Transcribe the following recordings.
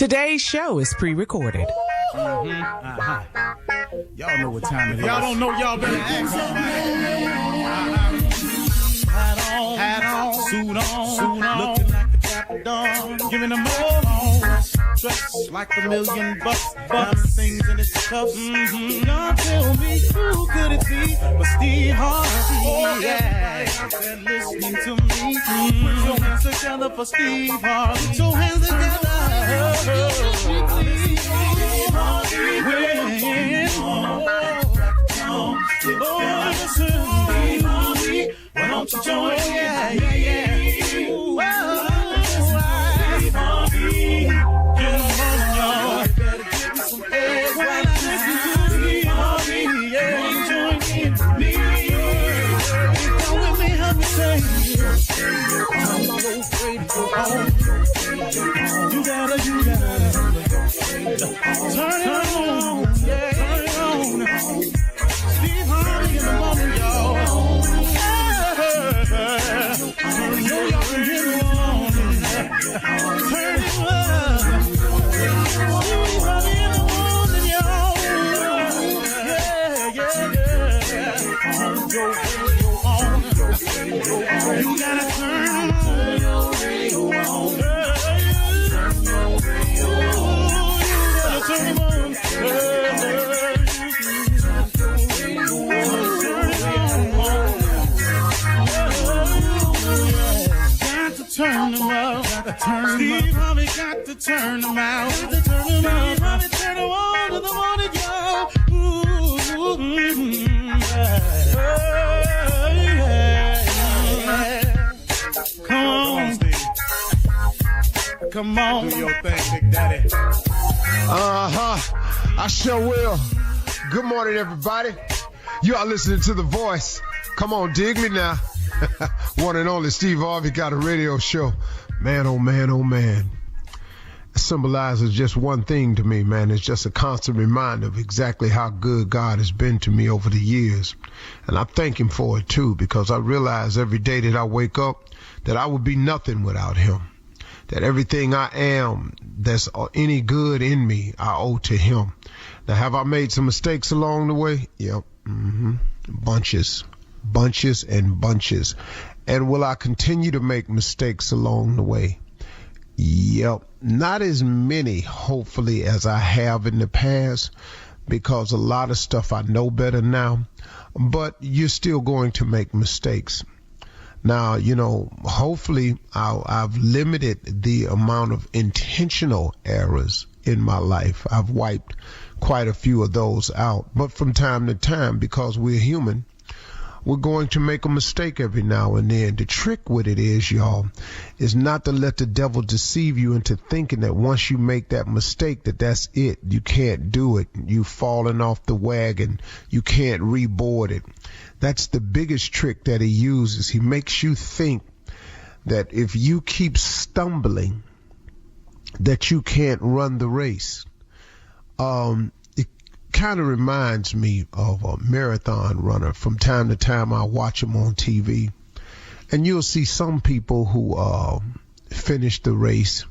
Today's show is pre-recorded. Y'all know what time it is. Y'all don't know, y'all better ask somebody. Hat on, suit on, looking like the Dapper Dawn, giving them all dressed like $1,000,000, diamond things in his cuffs. Y'all tell me who could it be but Steve Harvey? Oh, yeah, out there listening to me. Put your hands together for Steve Harvey. Put your hands together. Steve Harvey, listen, Steve Harvey, why don't you join? Yeah. Steve Harvey, get on, y'all. Better give me some eggs right now. Steve Harvey, join me. Come with me, help me say, I'm so afraid to go home. You gotta turn it on, turn it on. Steve Harvey in the morning, y'all. You know y'all can hear me on. Turn it up. Steve Harvey in the morning, y'all. Yeah. Turn your radio on. You gotta turn your radio on. Turn it on. Turn them up, Steve Harvey got to turn them out. Steve Harvey turn them on to the morning, y'all. Come on, Steve. Come on. Do your thing, Big Daddy. I sure will. Good morning, everybody. You are listening to The Voice. Come on, dig me now. One and only Steve Harvey got a radio show. Man, oh man, oh man. It symbolizes just one thing to me, man. It's just a constant reminder of exactly how good God has been to me over the years. And I thank him for it too, because I realize every day that I wake up that I would be nothing without him. That everything I am that's any good in me, I owe to him. Now, have I made some mistakes along the way? Yep. Bunches and bunches. And will I continue to make mistakes along the way? Yep. Not as many, hopefully, as I have in the past, because a lot of stuff I know better now, but you're still going to make mistakes. Now, hopefully I've limited the amount of intentional errors in my life. I've wiped quite a few of those out. But from time to time, because we're human, we're going to make a mistake every now and then. The trick with it is, y'all, is not to let the devil deceive you into thinking that once you make that mistake, that's it. You can't do it. You've fallen off the wagon. You can't reboard it. That's the biggest trick that he uses. He makes you think that if you keep stumbling, that you can't run the race. It kind of reminds me of a marathon runner. From time to time, I watch him on TV, and you'll see some people who finish the race,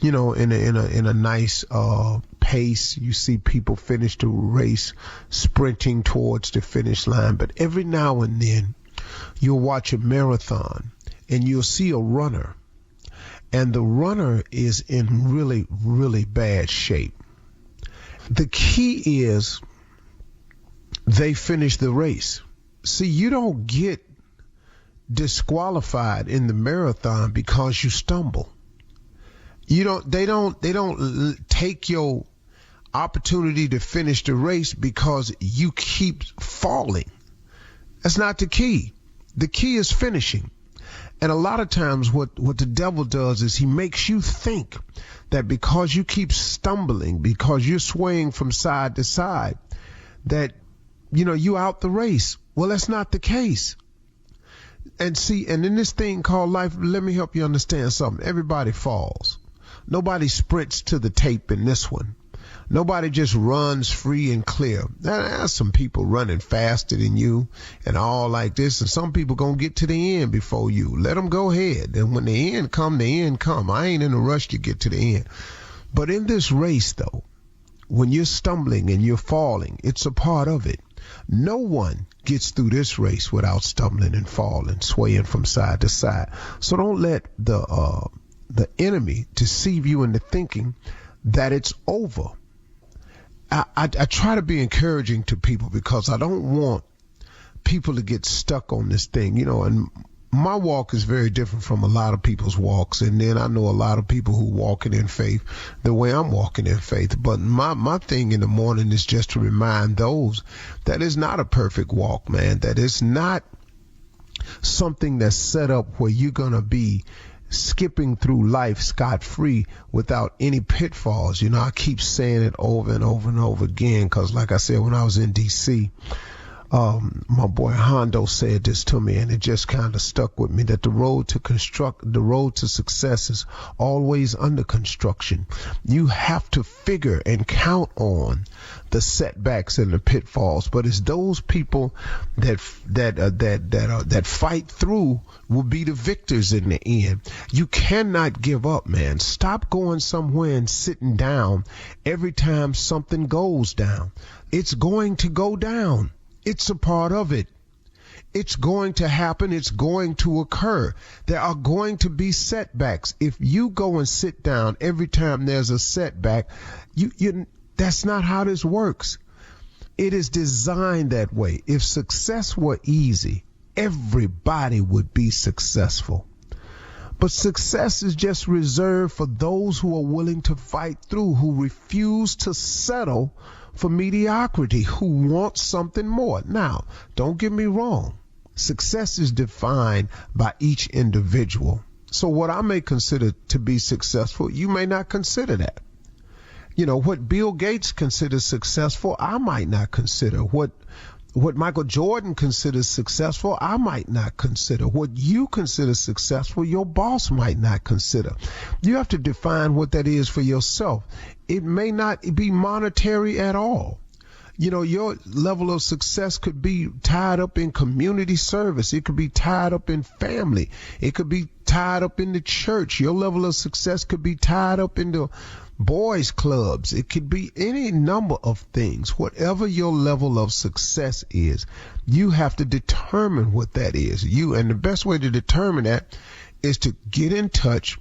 in a nice pace. You see people finish the race sprinting towards the finish line. But every now and then, you'll watch a marathon, and you'll see a runner, and the runner is in really, really bad shape. The key is they finish the race. See, you don't get disqualified in the marathon because you stumble. They don't take your opportunity to finish the race because you keep falling. That's not the key. The key is finishing. And a lot of times what the devil does is he makes you think that because you keep stumbling, because you're swaying from side to side, that, you out the race. Well, that's not the case. And in this thing called life, let me help you understand something. Everybody falls. Nobody sprints to the tape in this one. Nobody just runs free and clear. There's some people running faster than you and all like this, and some people gonna get to the end before you. Let them go ahead. And when the end come, the end come. I ain't in a rush to get to the end. But in this race, though, when you're stumbling and you're falling, it's a part of it. No one gets through this race without stumbling and falling, swaying from side to side. So don't let the enemy deceive you into thinking that it's over. I try to be encouraging to people because I don't want people to get stuck on this thing, and my walk is very different from a lot of people's walks. And then I know a lot of people who walking in faith the way I'm walking in faith. But my thing in the morning is just to remind those that it's not a perfect walk, man, that it's not something that's set up where you're going to be skipping through life scot-free without any pitfalls. I keep saying it over and over and over again because, like I said, when I was in D.C., my boy Hondo said this to me, and it just kind of stuck with me, that the road to success is always under construction. You have to figure and count on the setbacks and the pitfalls, but it's those people that fight through will be the victors in the end. You cannot give up, man. Stop going somewhere and sitting down every time something goes down. It's going to go down. It's a part of it. It's going to happen. It's going to occur. There are going to be setbacks. If you go and sit down every time there's a setback, that's not how this works. It is designed that way. If success were easy, everybody would be successful. But success is just reserved for those who are willing to fight through, who refuse to settle for mediocrity, who want something more. Now, don't get me wrong. Success is defined by each individual. So what I may consider to be successful, you may not consider that. What Bill Gates considers successful, I might not consider. What Michael Jordan considers successful, I might not consider. What you consider successful, your boss might not consider. You have to define what that is for yourself. It may not be monetary at all. Your level of success could be tied up in community service. It could be tied up in family. It could be tied up in the church. Your level of success could be tied up into boys clubs. It could be any number of things. Whatever your level of success is, you have to determine what that is. And the best way to determine that is to get in touch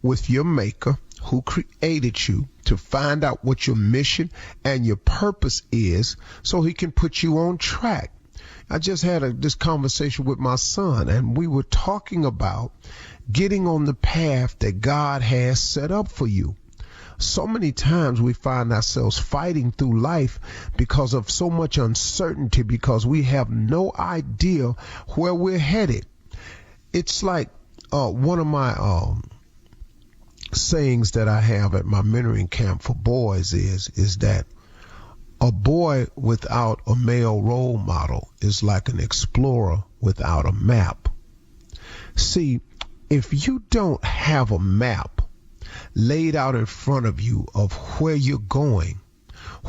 with your maker who created you, to find out what your mission and your purpose is so he can put you on track. I just had this conversation with my son, and we were talking about getting on the path that God has set up for you. So many times we find ourselves fighting through life because of so much uncertainty, because we have no idea where we're headed. It's like one of my sayings that I have at my mentoring camp for boys is that a boy without a male role model is like an explorer without a map. See, if you don't have a map laid out in front of you of where you're going,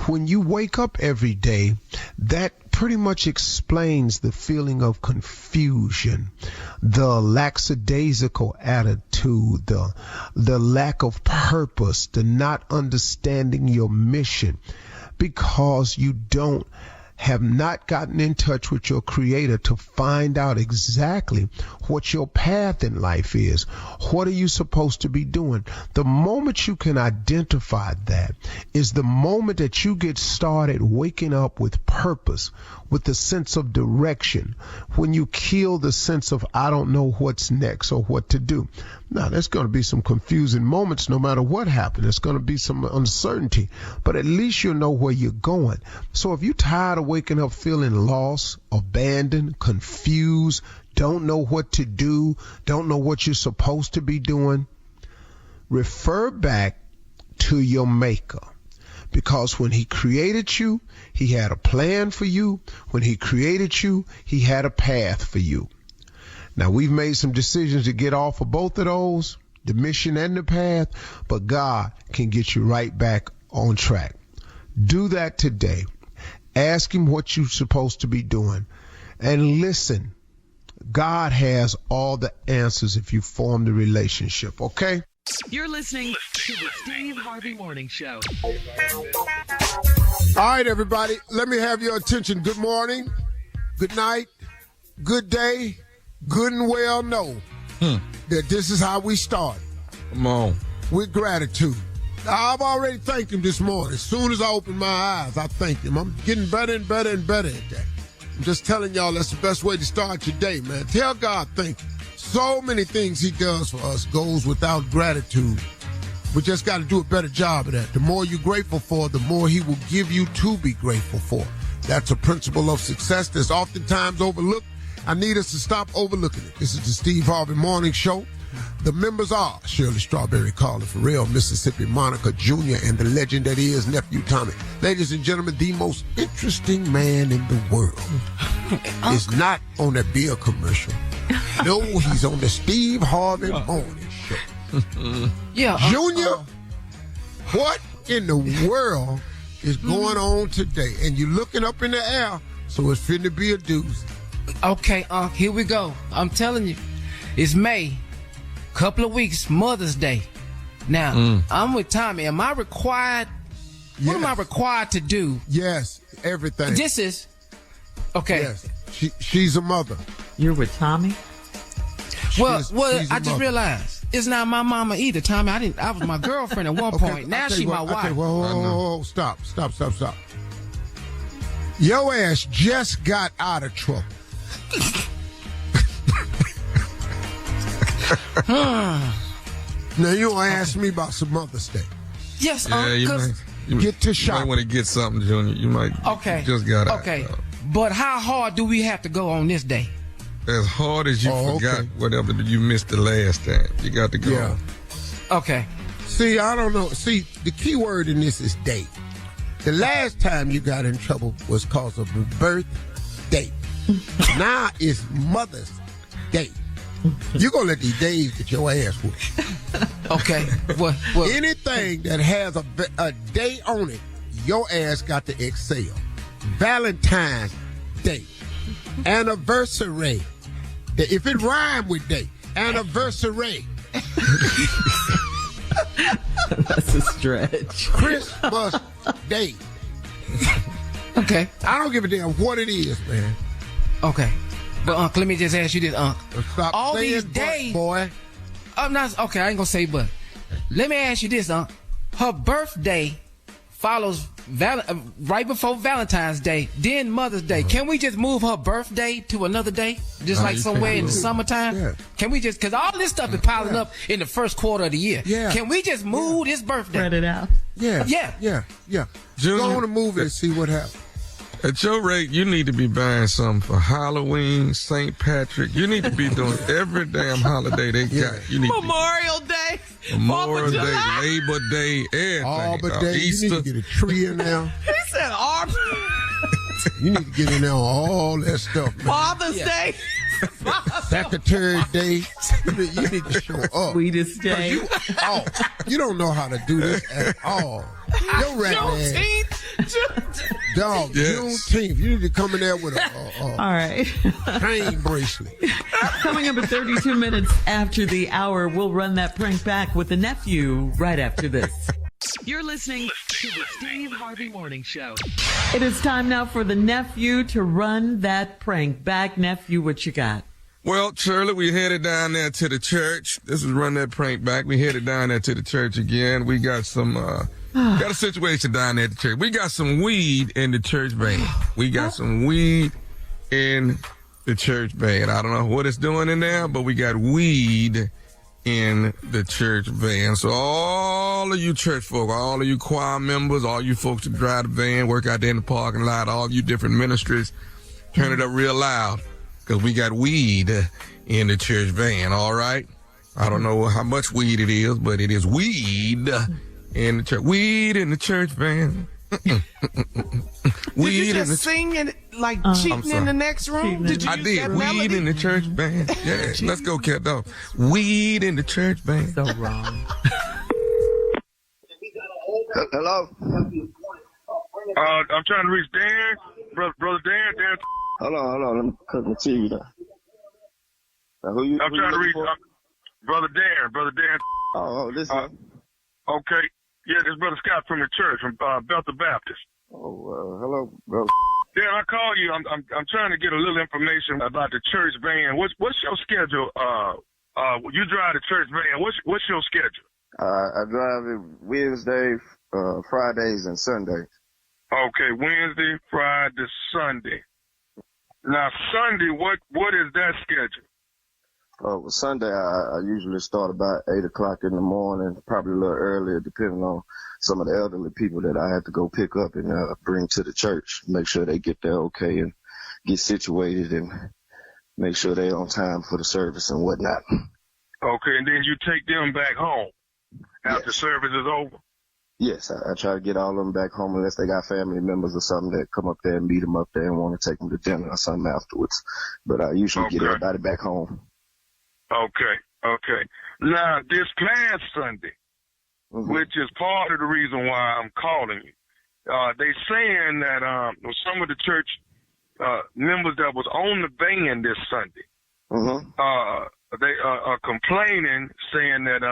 when you wake up every day, that pretty much explains the feeling of confusion, the lackadaisical attitude, the lack of purpose, the not understanding your mission, because you have not gotten in touch with your creator to find out exactly what your path in life is. What are you supposed to be doing? The moment you can identify that is the moment that you get started waking up with purpose, with the sense of direction, when you kill the sense of I don't know what's next or what to do. Now, there's going to be some confusing moments no matter what happens. There's going to be some uncertainty, but at least you'll know where you're going. So if you're tired of waking up feeling lost, abandoned, confused, don't know what to do, don't know what you're supposed to be doing, refer back to your maker. Because when he created you, he had a plan for you. When he created you, he had a path for you. Now, we've made some decisions to get off of both of those, the mission and the path, but God can get you right back on track. Do that today. Ask him what you're supposed to be doing. And listen, God has all the answers if you form the relationship, okay? You're listening to the Steve Harvey Morning Show. All right, everybody, let me have your attention. Good morning, good night, good day, good and well know that this is how we start. Come on. With gratitude. I've already thanked him this morning. As soon as I opened my eyes, I thanked him. I'm getting better and better and better at that. I'm just telling y'all that's the best way to start your day, man. Tell God thank you. So many things he does for us goes without gratitude. We just got to do a better job of that. The more you're grateful for, the more he will give you to be grateful for. That's a principle of success that's oftentimes overlooked. I need us to stop overlooking it. This is the Steve Harvey Morning Show. The members are Shirley Strawberry, Carla Farrell, Mississippi Monica Jr., and the legend that is Nephew Tommy. Ladies and gentlemen, the most interesting man in the world is not on a beer commercial. No, he's on the Steve Harvey Morning Show. Junior, what in the world is going on today? And you're looking up in the air, so it's finna be a doozy. Okay, here we go. I'm telling you, it's May. Couple of weeks, Mother's Day. Now, I'm with Tommy. Am I required? Yes. What am I required to do? Yes, everything. This is okay. Yes, she's a mother. You're with Tommy? Well, I just realized it's not my mama either, Tommy. I was my girlfriend at one point. Now she's my wife. Okay, whoa, stop. Your ass just got out of trouble. Now you gonna ask me about some Mother's Day? Yes, you get to shop. You might want to get something, Junior. You might. Okay. Just got out. Okay, but how hard do we have to go on this day? As hard as you forgot whatever you missed the last time. You got to go. Yeah. Okay. See, I don't know. See, the key word in this is date. The last time you got in trouble was cause of a birthday. Now it's Mother's Day. You're going to let these days get your ass whooped. Okay. What? Anything that has a day on it, your ass got to excel. Valentine's Day. Anniversary. If it rhyme with day. Anniversary. That's a stretch. Christmas Day. Okay. I don't give a damn what it is, man. Okay. But, Unc, let me just ask you this, Unc. Stop all saying these but, days, boy. I'm not, okay, I ain't gonna say but. Let me ask you this, Unc. Her birthday follows right before Valentine's Day, then Mother's Day. Can we just move her birthday to another day? Just like somewhere in the summertime? Yeah. Can we just, because all this stuff is piling up in the first quarter of the year. Yeah. Can we just move this birthday? Spread it out. Yeah. Junior, go on a movie and see what happens. At your rate, you need to be buying something for Halloween, St. Patrick. You need to be doing every damn holiday they got. You need Memorial Day, Labor Day, everything. Arbor Day. Easter. You need to get a tree in there. He said Arbor. You need to get in there on all that stuff, man. Father's Day. Secretary Day. You need to show up. Sweetest Day. You don't know how to do this at all. Your rat ass. Dog, yes. Juneteenth. You need to come in there with all right. chain bracelet. Coming up at 32 minutes after the hour, we'll run that prank back with the nephew right after this. You're listening to the Steve Harvey Morning Show. It is time now for the nephew to run that prank back. Nephew, what you got? Well, Shirley, we headed down there to the church. This is Run That Prank Back. We headed down there to the church again. We got some, got a situation down there at the church. We got some weed in the church van. We got some weed in the church van. I don't know what it's doing in there, but we got weed in the church van. So all of you church folk, all of you choir members, all you folks that drive the van, work out there in the parking lot, all you different ministries, turn it up real loud. Because we got weed in the church van, all right? I don't know how much weed it is, but it is weed in the church. Weed in the church van. Did you just sing and like cheating in the next room? Did you I did. Weed in the church van. Yeah, let's go, cat dog. Weed in the church van. So wrong. Hello? I'm trying to reach Dan, brother Dan. Hold on. Let me cut my TV down. Now, I'm trying to reach brother Dan. This. Okay. Yeah, this Brother Scott from the church, from Bethel Baptist. Hello, bro. Yeah, I call you. I'm trying to get a little information about the church van. What's your schedule? You drive the church van. What's your schedule? I drive it Wednesday, Fridays, and Sundays. Okay, Wednesday, Friday, Sunday. Now Sunday, what is that schedule? Sunday, I usually start about 8 o'clock in the morning, probably a little earlier, depending on some of the elderly people that I have to go pick up and bring to the church. Make sure they get there okay and get situated and make sure they're on time for the service and whatnot. Okay, and then you take them back home after service is over? Yes, I try to get all of them back home unless they got family members or something that come up there and meet them up there and want to take them to dinner or something afterwards. But I usually get everybody back home. Okay. Now, this past Sunday, which is part of the reason why I'm calling you, they saying that some of the church members that was on the van this Sunday, they are complaining, saying that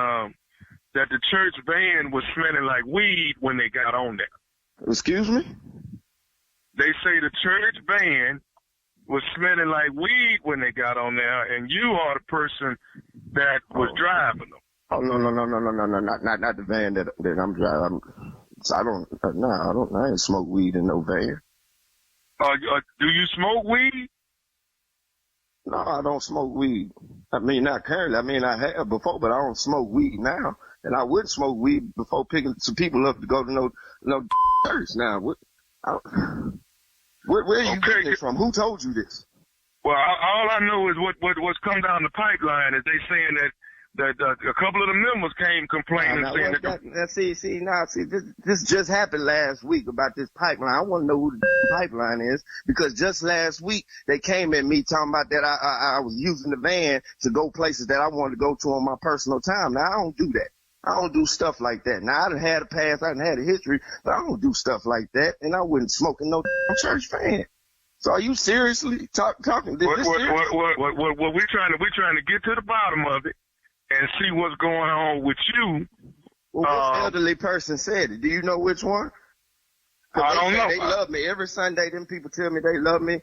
the church van was smelling like weed when they got on there. Excuse me? They say the church van was smelling like weed when they got on there, and you are the person that was driving them. Oh, no, not the van that I'm driving. I ain't smoke weed in no van. Do you smoke weed? No, I don't smoke weed. I mean, not currently. I mean, I have before, but I don't smoke weed now. And I would smoke weed before picking some people up to go to no church. Now, where are you getting this from? Who told you this? Well, all I know is what's come down the pipeline is they saying that a couple of the members came complaining saying this just happened last week about this pipeline. I want to know who the pipeline is because just last week they came at me talking about that I was using the van to go places that I wanted to go to on my personal time. Now, I don't do that. I don't do stuff like that. Now, I done had a past, I done had a history, but I don't do stuff like that, and I wouldn't smoke in no church van. So are you seriously talking? What we're trying to get to the bottom of it and see what's going on with you. Well, which elderly person said it? Do you know which one? I don't know. They love me. Every Sunday, them people tell me they love me.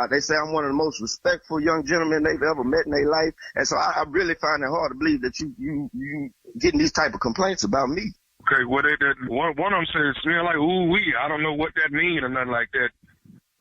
They say I'm one of the most respectful young gentlemen they've ever met in their life. And so I really find it hard to believe that you getting these type of complaints about me. Okay, well, one of them says smell like ooh-wee. I don't know what that means or nothing like that.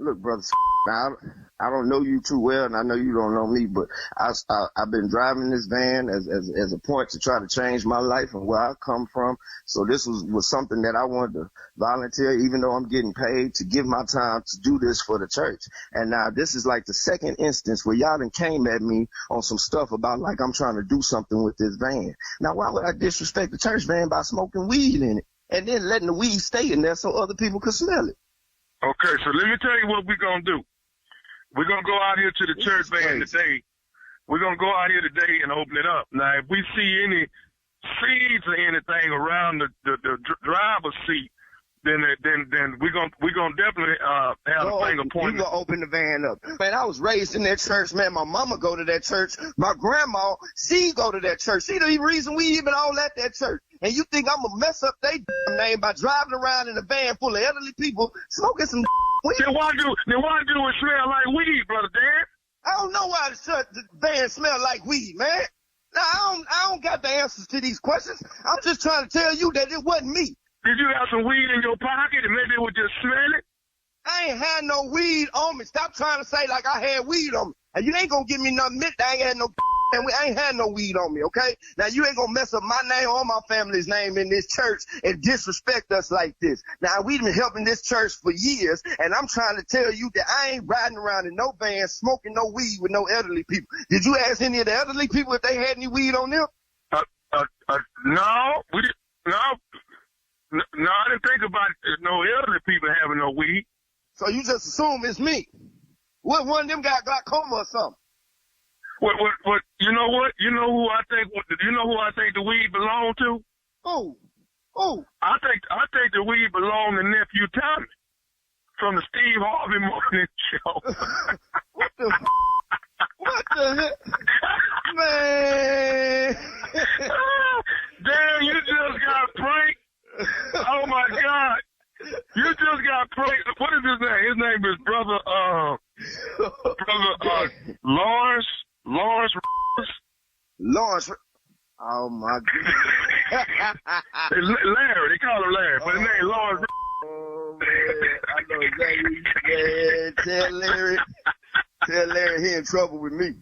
Look, brother, now, I don't know you too well, and I know you don't know me, but I've been driving this van as a point to try to change my life and where I come from. So this was something that I wanted to volunteer, even though I'm getting paid, to give my time to do this for the church. And now this is like the second instance where y'all done came at me on some stuff about like I'm trying to do something with this van. Now, why would I disrespect the church van by smoking weed in it and then letting the weed stay in there so other people could smell it? Okay, so let me tell you what we're going to do. We're going to go out here to the church van today. We're going to go out here today and open it up. Now, if we see any seeds or anything around the driver's seat, then we're gonna definitely have a finger pointing. You gonna open the van up. Man, I was raised in that church, man. My mama go to that church. My grandma, she go to that church. She the reason we even all at that church. And you think I'm gonna mess up their name by driving around in a van full of elderly people smoking some weed? Then why do it smell like weed, Brother Dan? I don't know why the van smell like weed, man. Now, I don't got the answers to these questions. I'm just trying to tell you that it wasn't me. Did you have some weed in your pocket and maybe it was just smelling? I ain't had no weed on me. Stop trying to say like I had weed on me. And you ain't gonna give me nothing. I ain't had no and I ain't had no weed on me, okay? Now, you ain't gonna mess up my name or my family's name in this church and disrespect us like this. Now, we've been helping this church for years, and I'm trying to tell you that I ain't riding around in no van smoking no weed with no elderly people. Did you ask any of the elderly people if they had any weed on them? No, we didn't. No, I didn't think about no elderly people having no weed. So you just assume it's me? What, one of them got glaucoma or something? What? You know what? You know who I think the weed belonged to? Who? I think the weed belonged to nephew Tommy from the Steve Harvey Morning Show. What the heck? Man. pranked. What is his name? His name is Brother Lawrence. Oh my goodness. Larry, they call him Larry, but his name is Lawrence. Oh man, I know exactly. Man, tell Larry he in trouble with me.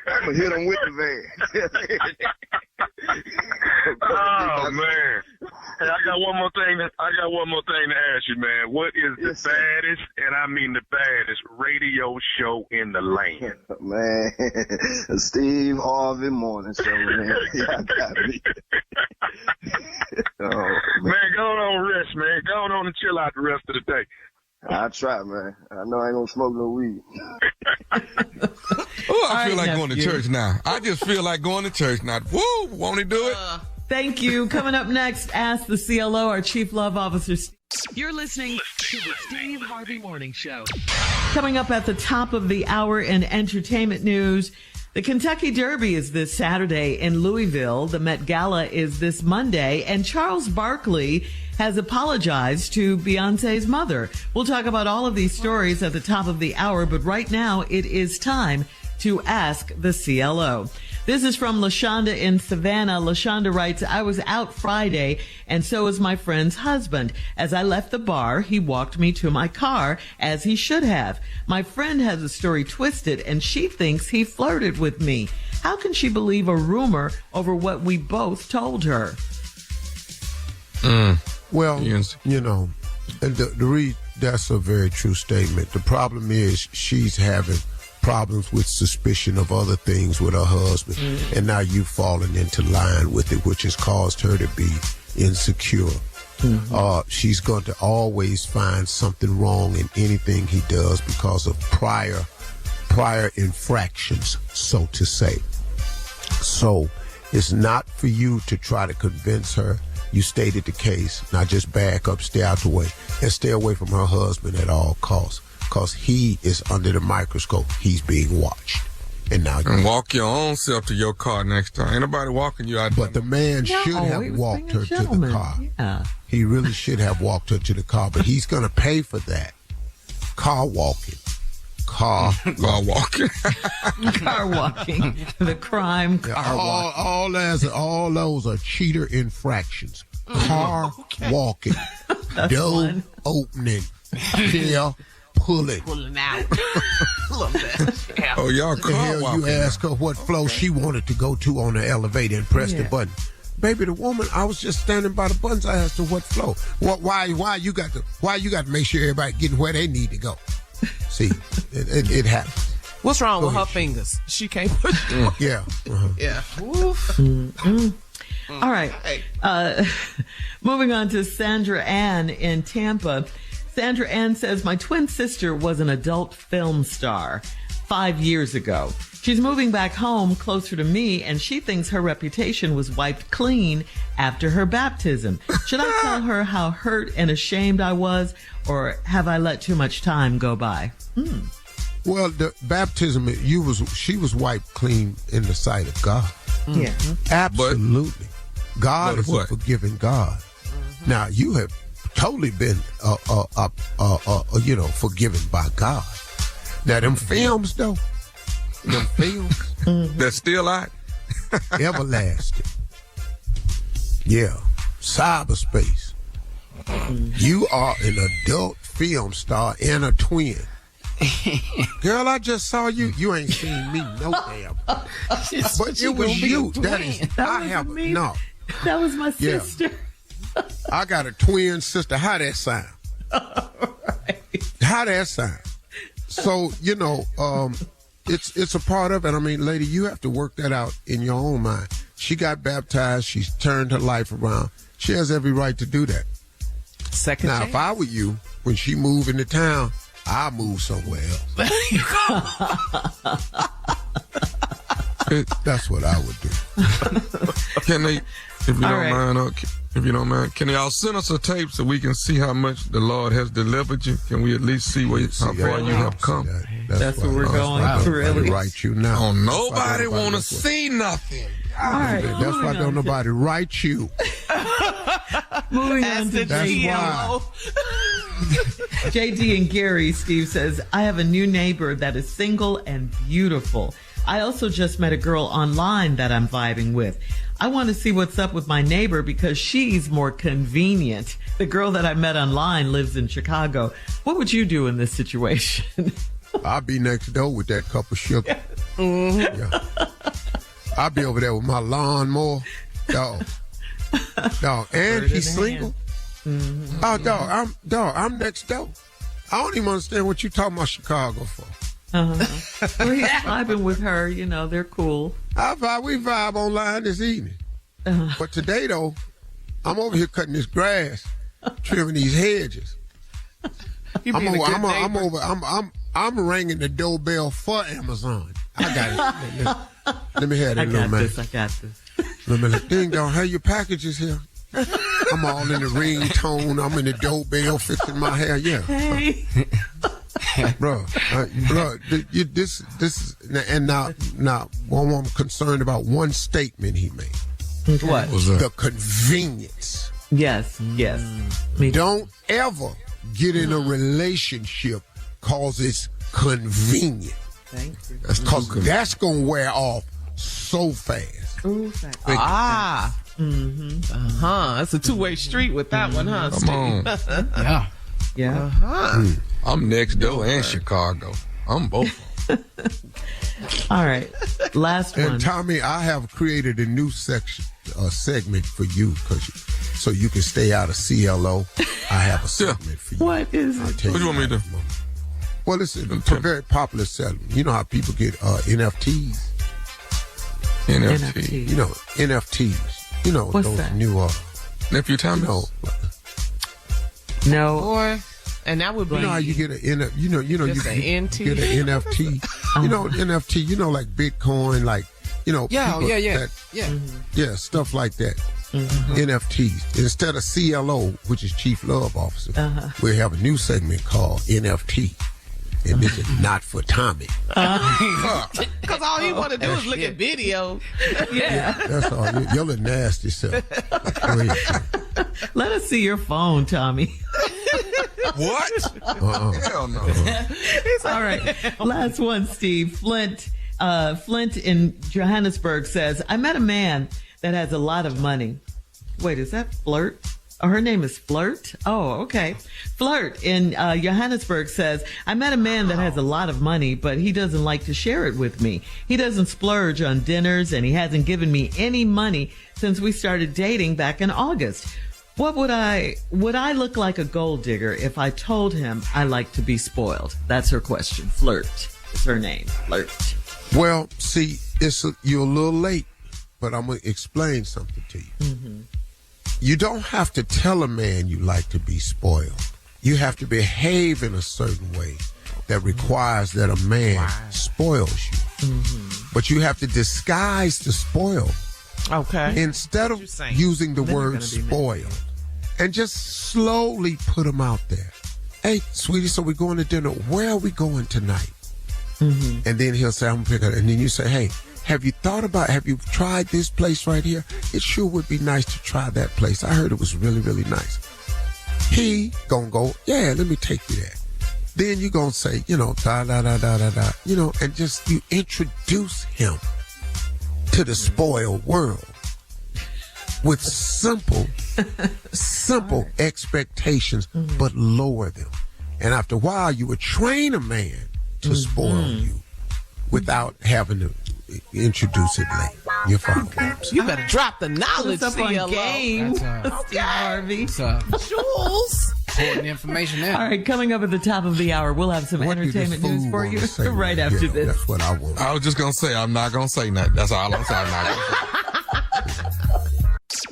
I'm gonna hit him with the van. Oh man. Hey, I got one more thing to ask you, man. What is the baddest, and I mean the baddest, radio show in the land? Man, Steve Harvey morning show, man. Y'all got me. Man, go on rest, man. Go on and chill out the rest of the day. I try, man. I know I ain't gonna smoke no weed. Oh, I feel like going to church now. I just feel like going to church now. Woo! Won't he do it? Thank you. Coming up next, Ask the CLO, our Chief Love Officer. You're listening to the Steve Harvey Morning Show. Coming up at the top of the hour in entertainment news, the Kentucky Derby is this Saturday in Louisville. The Met Gala is this Monday, and Charles Barkley has apologized to Beyonce's mother. We'll talk about all of these stories at the top of the hour, but right now it is time to Ask the CLO. This is from LaShonda in Savannah. LaShonda writes, I was out Friday, and so was my friend's husband. As I left the bar, he walked me to my car, as he should have. My friend has the story twisted, and she thinks he flirted with me. How can she believe a rumor over what we both told her? Well, you know, that's a very true statement. The problem is she's having problems with suspicion of other things with her husband, and now you've fallen into line with it, which has caused her to be insecure. She's going to always find something wrong in anything he does because of prior infractions, so to say. So it's not for you to try to convince her. You stated the case. Now just back up, stay out the way, and stay away from her husband at all costs. Because he is under the microscope. He's being watched. And now and walk your own self to your car next time. Ain't nobody walking you out. But the man should have walked her to the car. Yeah. He really should have walked her to the car. But he's going to pay for that. Car walking. Car walking. Car walking. The crime car walking. All those are cheater infractions. Car walking. Door opening. Tail pulling out. Oh, y'all car walking. You ask her what floor she wanted to go to on the elevator and press the button. Baby, the woman, I was just standing by the buttons. I asked her what floor. Why you got to make sure everybody getting where they need to go. See, it happens. What's wrong with her fingers? She can't push. Yeah. Yeah. All right. Moving on to Sandra Ann in Tampa. Sandra Ann says, my twin sister was an adult film star 5 years ago. She's moving back home closer to me, and she thinks her reputation was wiped clean after her baptism. Should I tell her how hurt and ashamed I was, or have I let too much time go by? Well, the baptism, she was wiped clean in the sight of God. Yeah. Absolutely. God is a forgiving God. Now, you have totally been, forgiven by God. Now, them films, though, they're still out. Everlasting. Yeah. Cyberspace. You are an adult film star and a twin. Girl, I just saw you. You ain't seen me no damn. But it was you. That was my sister. I got a twin sister. How that sound? How that sound? So, it's a part of it. I mean, lady, you have to work that out in your own mind. She got baptized. She's turned her life around. She has every right to do that. Second chance. If I were you, when she moved into town, I'll move somewhere else. That's what I would do. Can they, if you don't mind, can y'all send us a tape so we can see how much the Lord has delivered you? Can we at least see how far you have come? That's what we're going through. Really. Write you now. Oh, nobody want to see nothing. All right, that's why don't nobody write you. Moving on to JD and Gary, Steve says, I have a new neighbor that is single and beautiful. I also just met a girl online that I'm vibing with. I want to see what's up with my neighbor because she's more convenient. The girl that I met online lives in Chicago. What would you do in this situation? I'll be next door with that cup of sugar. Mm-hmm. Yeah. I'll be over there with my lawnmower. Dog. And he's single. Mm-hmm. Oh, I'm next door. I don't even understand what you talking about Chicago for. Uh-huh. Well, he's vibing with her. You know, they're cool. We vibe online this evening. Uh-huh. But today, though, I'm over here cutting this grass, trimming these hedges. I'm ringing the doorbell for Amazon. I got it. Let me have that little man. I got this. Let me ding dong, have your packages here. I'm all in the ringtone. I'm in the doorbell fixing my hair. Yeah. Hey. Bro, this is, and now, I'm concerned about one statement he made. Okay. What? The convenience. Yes. Don't ever get in a relationship cause it's convenient. Thank you. Because that's going to wear off so fast. Ooh, fast. Mm-hmm. It's a two-way street with that one, huh? Come on. Yeah. I'm next door and Chicago. I'm both. All right. Last one. And Tommy, I have created a new segment for you so you can stay out of CLO. I have a segment for you. What is it? What do you want me to do? Well, it's a very popular segment. You know how people get NFTs? NFT. You know, NFTs. You know, what's those that? new Nephew Thomas. No. Boy, and that would be. You know how you get you get an NFT. You know, NFT. You know, like Bitcoin, like Yeah, stuff like that. Mm-hmm. NFTs instead of CLO, which is Chief Love Officer. We have a new segment called NFT. And this is not for Tommy. Because all you want to do is look at video. Yeah. That's all. You're a nasty self. Let us see your phone, Tommy. What? Hell no. It's all right. Last one, Steve. Flint in Johannesburg says, I met a man that has a lot of money. Wait, is that Flirt? Oh, her name is Flirt? Oh, okay. Flirt in Johannesburg says, I met a man that has a lot of money, but he doesn't like to share it with me. He doesn't splurge on dinners, and he hasn't given me any money since we started dating back in August. What would I look like a gold digger if I told him I like to be spoiled? That's her question. Flirt is her name. Flirt. Well, see, you're a little late, but I'm going to explain something to you. Mm-hmm. You don't have to tell a man you like to be spoiled. You have to behave in a certain way that requires that a man spoils you. Mm-hmm. But you have to disguise the spoil. Okay. Instead of using the word spoiled. And just slowly put them out there. Hey, sweetie, so we're going to dinner. Where are we going tonight? Mm-hmm. And then he'll say, I'm going to pick up. And then you say, hey, have you tried this place right here? It sure would be nice to try that place. I heard it was really, really nice. He gonna go, yeah, let me take you there. Then you gonna say, and just you introduce him to the spoiled world with simple expectations, but lower them. And after a while, you would train a man to spoil you without having to introduce it late. You follow me? You better drop the knowledge, up on game. Steve Harvey. Jules. Important information there. All right, coming up at the top of the hour, we'll have some entertainment news for you right after this. That's what I want. I was just going to say, I'm not going to say nothing. That's all I'm saying. I'm not going to say.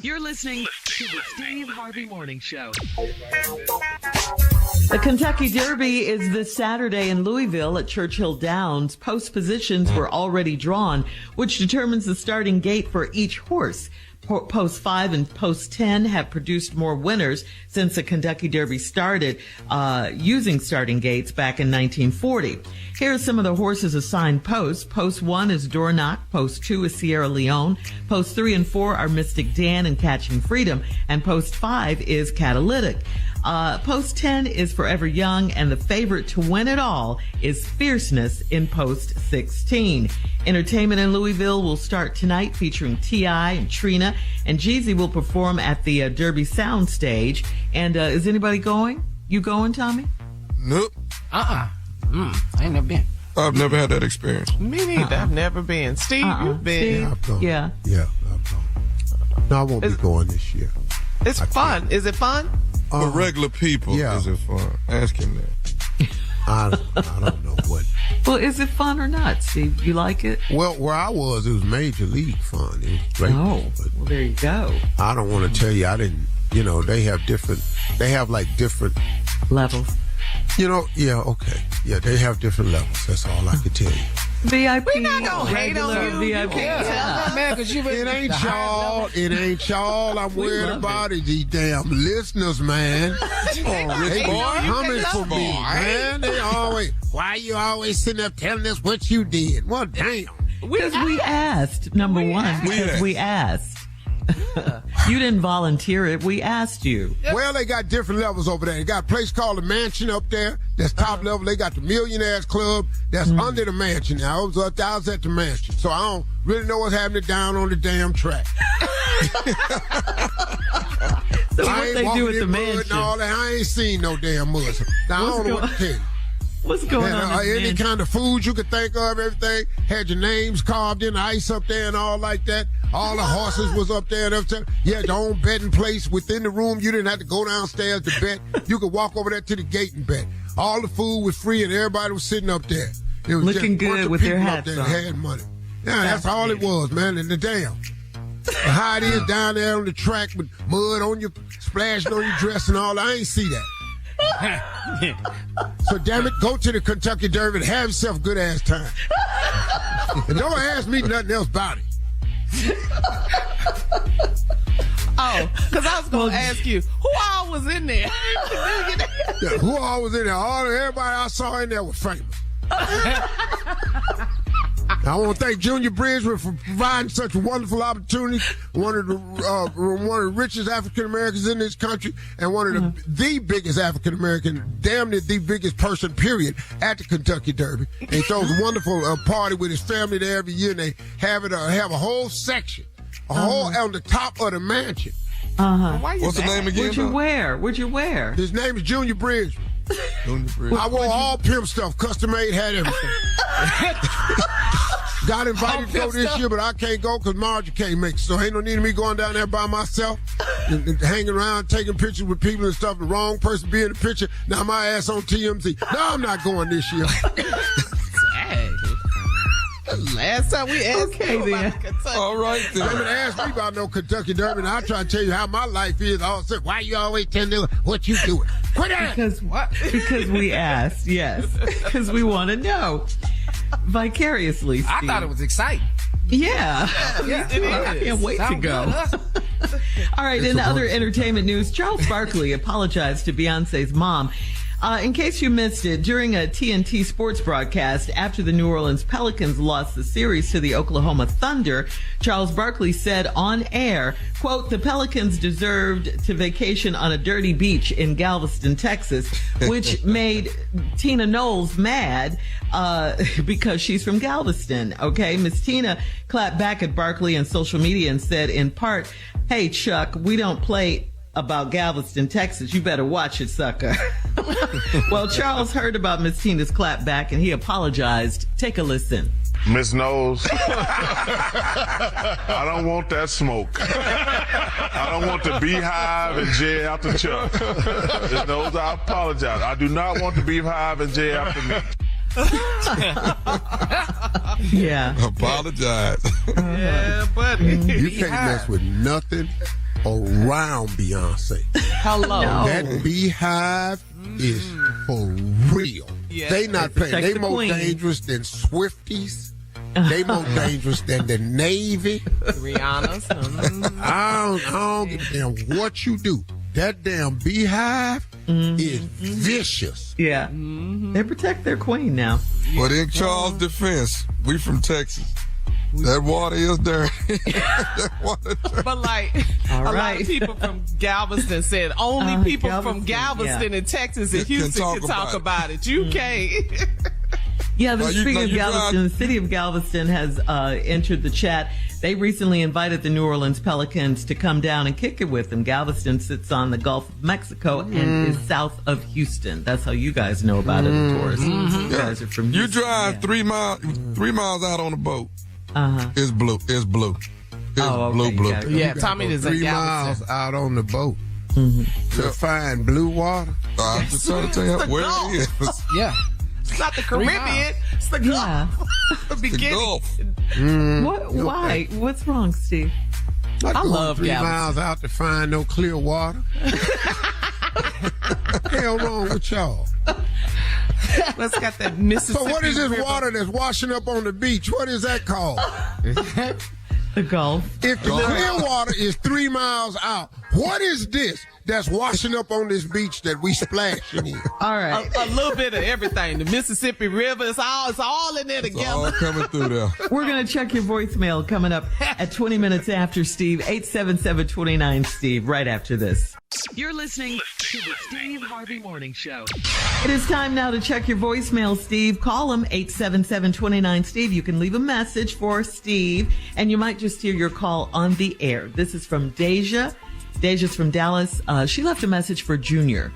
You're listening to the Steve Harvey Morning Show. The Kentucky Derby is this Saturday in Louisville at Churchill Downs. Post positions were already drawn, which determines the starting gate for each horse. Post 5 and Post 10 have produced more winners since the Kentucky Derby started using starting gates back in 1940. Here are some of the horses assigned posts. Post 1 is Door Knock. Post 2 is Sierra Leone. Post 3 and 4 are Mystic Dan and Catching Freedom. And Post 5 is Catalytic. Post 10 is Forever Young, and the favorite to win it all is Fierceness in Post 16. Entertainment in Louisville will start tonight, featuring T.I. and Trina, and Jeezy will perform at the Derby Sound Stage. And is anybody going? You going, Tommy? Nope. I ain't never been. I've never had that experience. Me neither. I've never been. Steve, you've been. I've gone. Yeah. Yeah, I've gone. No, I won't be going this year. It's fun. Is it fun? For regular people, is it fun? Ask him that. I don't know what. Well, is it fun or not, Steve? You like it? Well, where I was, it was major league fun. It was great. Oh, but well, there you go. I don't want to tell you, I didn't, they have like different Levels. Okay. Yeah, they have different levels. That's all I can tell you. VIP. We're not going to hate on you. VIP. Man, cause you It ain't y'all. It ain't y'all. I'm worried about it. These damn listeners, man. They be coming for me, man. They always, why you always sitting there telling us what you did? Well, damn. Because we asked, number one. Because we asked. You didn't volunteer it. We asked you. Well, they got different levels over there. They got a place called the Mansion up there. That's top level. They got the Millionaires Club. That's under the Mansion. Now, I was at the Mansion. So I don't really know what's happening down on the damn track. So what they do at the Mansion? And all that. I ain't seen no damn mud. Now, I don't know what to tell you. What's going on? Any kind of food you could think of, everything. Had your names carved in the ice up there and all like that. All the horses was up there and everything. You had your own betting place within the room. You didn't have to go downstairs to bet. You could walk over there to the gate and bet. All the food was free and everybody was sitting up there. It was looking just a bunch good of with their people hats up there on. that had money. Yeah, that's all it was, man. And the damn. How it is down there on the track with mud on your, splashing on your dress and all. I ain't see that. So damn it, go to the Kentucky Derby and have yourself a good ass time. And don't ask me nothing else about it. Oh, because I was going to ask you, who all was in there? Yeah, who all was in there? Everybody I saw in there was famous. I want to thank Junior Bridgman for providing such a wonderful opportunity. One of the richest African Americans in this country, and one of the biggest African American, damn near the biggest person, period, at the Kentucky Derby. And he throws a wonderful party with his family there every year, and they have a whole section, whole on the top of the mansion. What's the name again? What'd you wear? His name is Junior Bridgman. I wore all pimp stuff, custom made, had everything. Got invited to go this year, but I can't go because Margie can't make it. So ain't no need of me going down there by myself and hanging around, taking pictures with people and stuff. The wrong person be in the picture. Now my ass on TMZ. No, I'm not going this year. Last time we asked you about Kentucky. All right, then. They asked me about no Kentucky Derby, and I try to tell you how my life is. All of a sudden, why you always telling me what you doing? Quit that! Because we asked, yes. Because we want to know. Vicariously, Steve. I thought it was exciting. Yeah. I can't wait to go. All right, in other entertainment news, Charles Barkley apologized to Beyonce's mom. In case you missed it, during a TNT sports broadcast after the New Orleans Pelicans lost the series to the Oklahoma Thunder, Charles Barkley said on air, quote, "The Pelicans deserved to vacation on a dirty beach in Galveston, Texas," which made Tina Knowles mad because she's from Galveston. Okay, Miss Tina clapped back at Barkley on social media and said, in part, "Hey, Chuck, we don't play about Galveston, Texas. You better watch it, sucker." Well, Charles heard about Miss Tina's clap back and he apologized. Take a listen. Miss Knowles, I don't want that smoke. I don't want the beehive and Jay after Chuck. Miss Knowles, I apologize. I do not want the beehive and Jay after me. Yeah. Apologize. Yeah, buddy. You can't mess with nothing around Beyonce. Hello. That beehive is for real. Yeah. They not playing. They the more queen. dangerous than Swifties. They more dangerous than the Navy. Rihanna's. I don't give a damn what you do. That damn beehive is vicious. Yeah. They protect their queen now. But in Charles' defense, we from Texas. That water is dirty. That water dirty. But like All a lot right. of people from Galveston said only people from Galveston yeah. and Texas and Can Houston talk can talk about about it. You can't. Yeah, No, you- speaking no, of you Galveston, drive- the city of Galveston has entered the chat. They recently invited the New Orleans Pelicans to come down and kick it with them. Galveston sits on the Gulf of Mexico and is south of Houston. That's how you guys know about it, of course. You guys are from You Houston. drive Yeah. 3 miles out on a boat. Uh-huh. It's blue. It's blue. It's Oh, okay, blue, you blue. got it. Yeah, You gotta Tommy go is in 3 miles Galveston. out on the boat to find blue water. I'm just trying to tell you It's the where Gulf. it is. Yeah. It's not the 3 Caribbean. miles. It's the Yeah. Gulf. The The beginning. Gulf. What? Why? What's wrong, Steve? Not I going love 3 Galveston. miles out to find no clear water. Hell wrong with y'all? Let's got that Mississippi. So what is this River. water that's washing up on the beach? What is that called? The Gulf. If the clear water is 3 miles out, what is this that's washing up on this beach that we splashing in? All right. A little bit of everything. The Mississippi River. It's all in there It's all together. coming through there. We're going to check your voicemail coming up at 20 minutes after Steve. 877-29-STEVE, right after this. You're listening to the Steve Harvey Morning Show. It is time now to check your voicemail, Steve. Call him 877-29-STEVE. You can leave a message for Steve, and you might just hear your call on the air. This is from Deja. Deja's from Dallas. She left a message for Junior.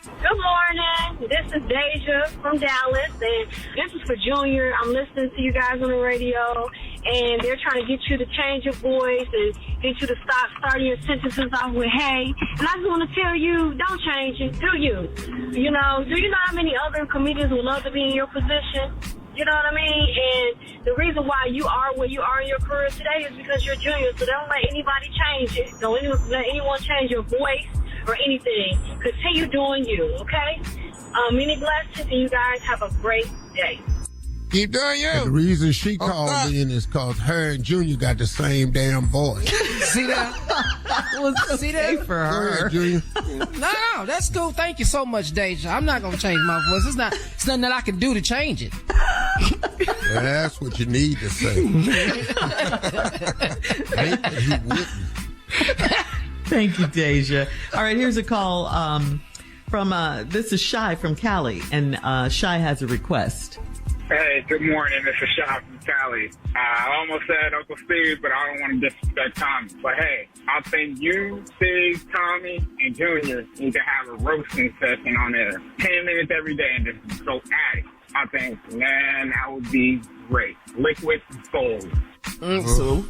Good morning. This is Deja from Dallas, and this is for Junior. I'm listening to you guys on the radio, and they're trying to get you to change your voice and get you to stop starting your sentences off with "hey." And I just want to tell you, don't change it. Do you? You know, do you know how many other comedians would love to be in your position? You know what I mean? And the reason why you are where you are in your career today is because you're Junior, so don't let anybody change it. Don't let anyone change your voice or anything. Continue doing you, okay? Many blessings, and you guys have a great day. Keep doing you. And the reason she called in is because her and Junior got the same damn voice. See that? See that? For Go her. ahead, Junior. No, that's cool. Thank you so much, Deja. I'm not gonna change my voice. It's nothing that I can do to change it. That's what you need to say. Ain't that he wouldn't. Thank you, Deja. All right, here's a call from, this is Shy from Cali, and Shy has a request. Hey, good morning. This is Shah from Cali. I almost said Uncle Steve, but I don't want to disrespect Tommy. But hey, I think you, Steve, Tommy, and Junior need to have a roasting session on there. 10 minutes every day and just go at it. I think, man, that would be great. Liquid gold. So,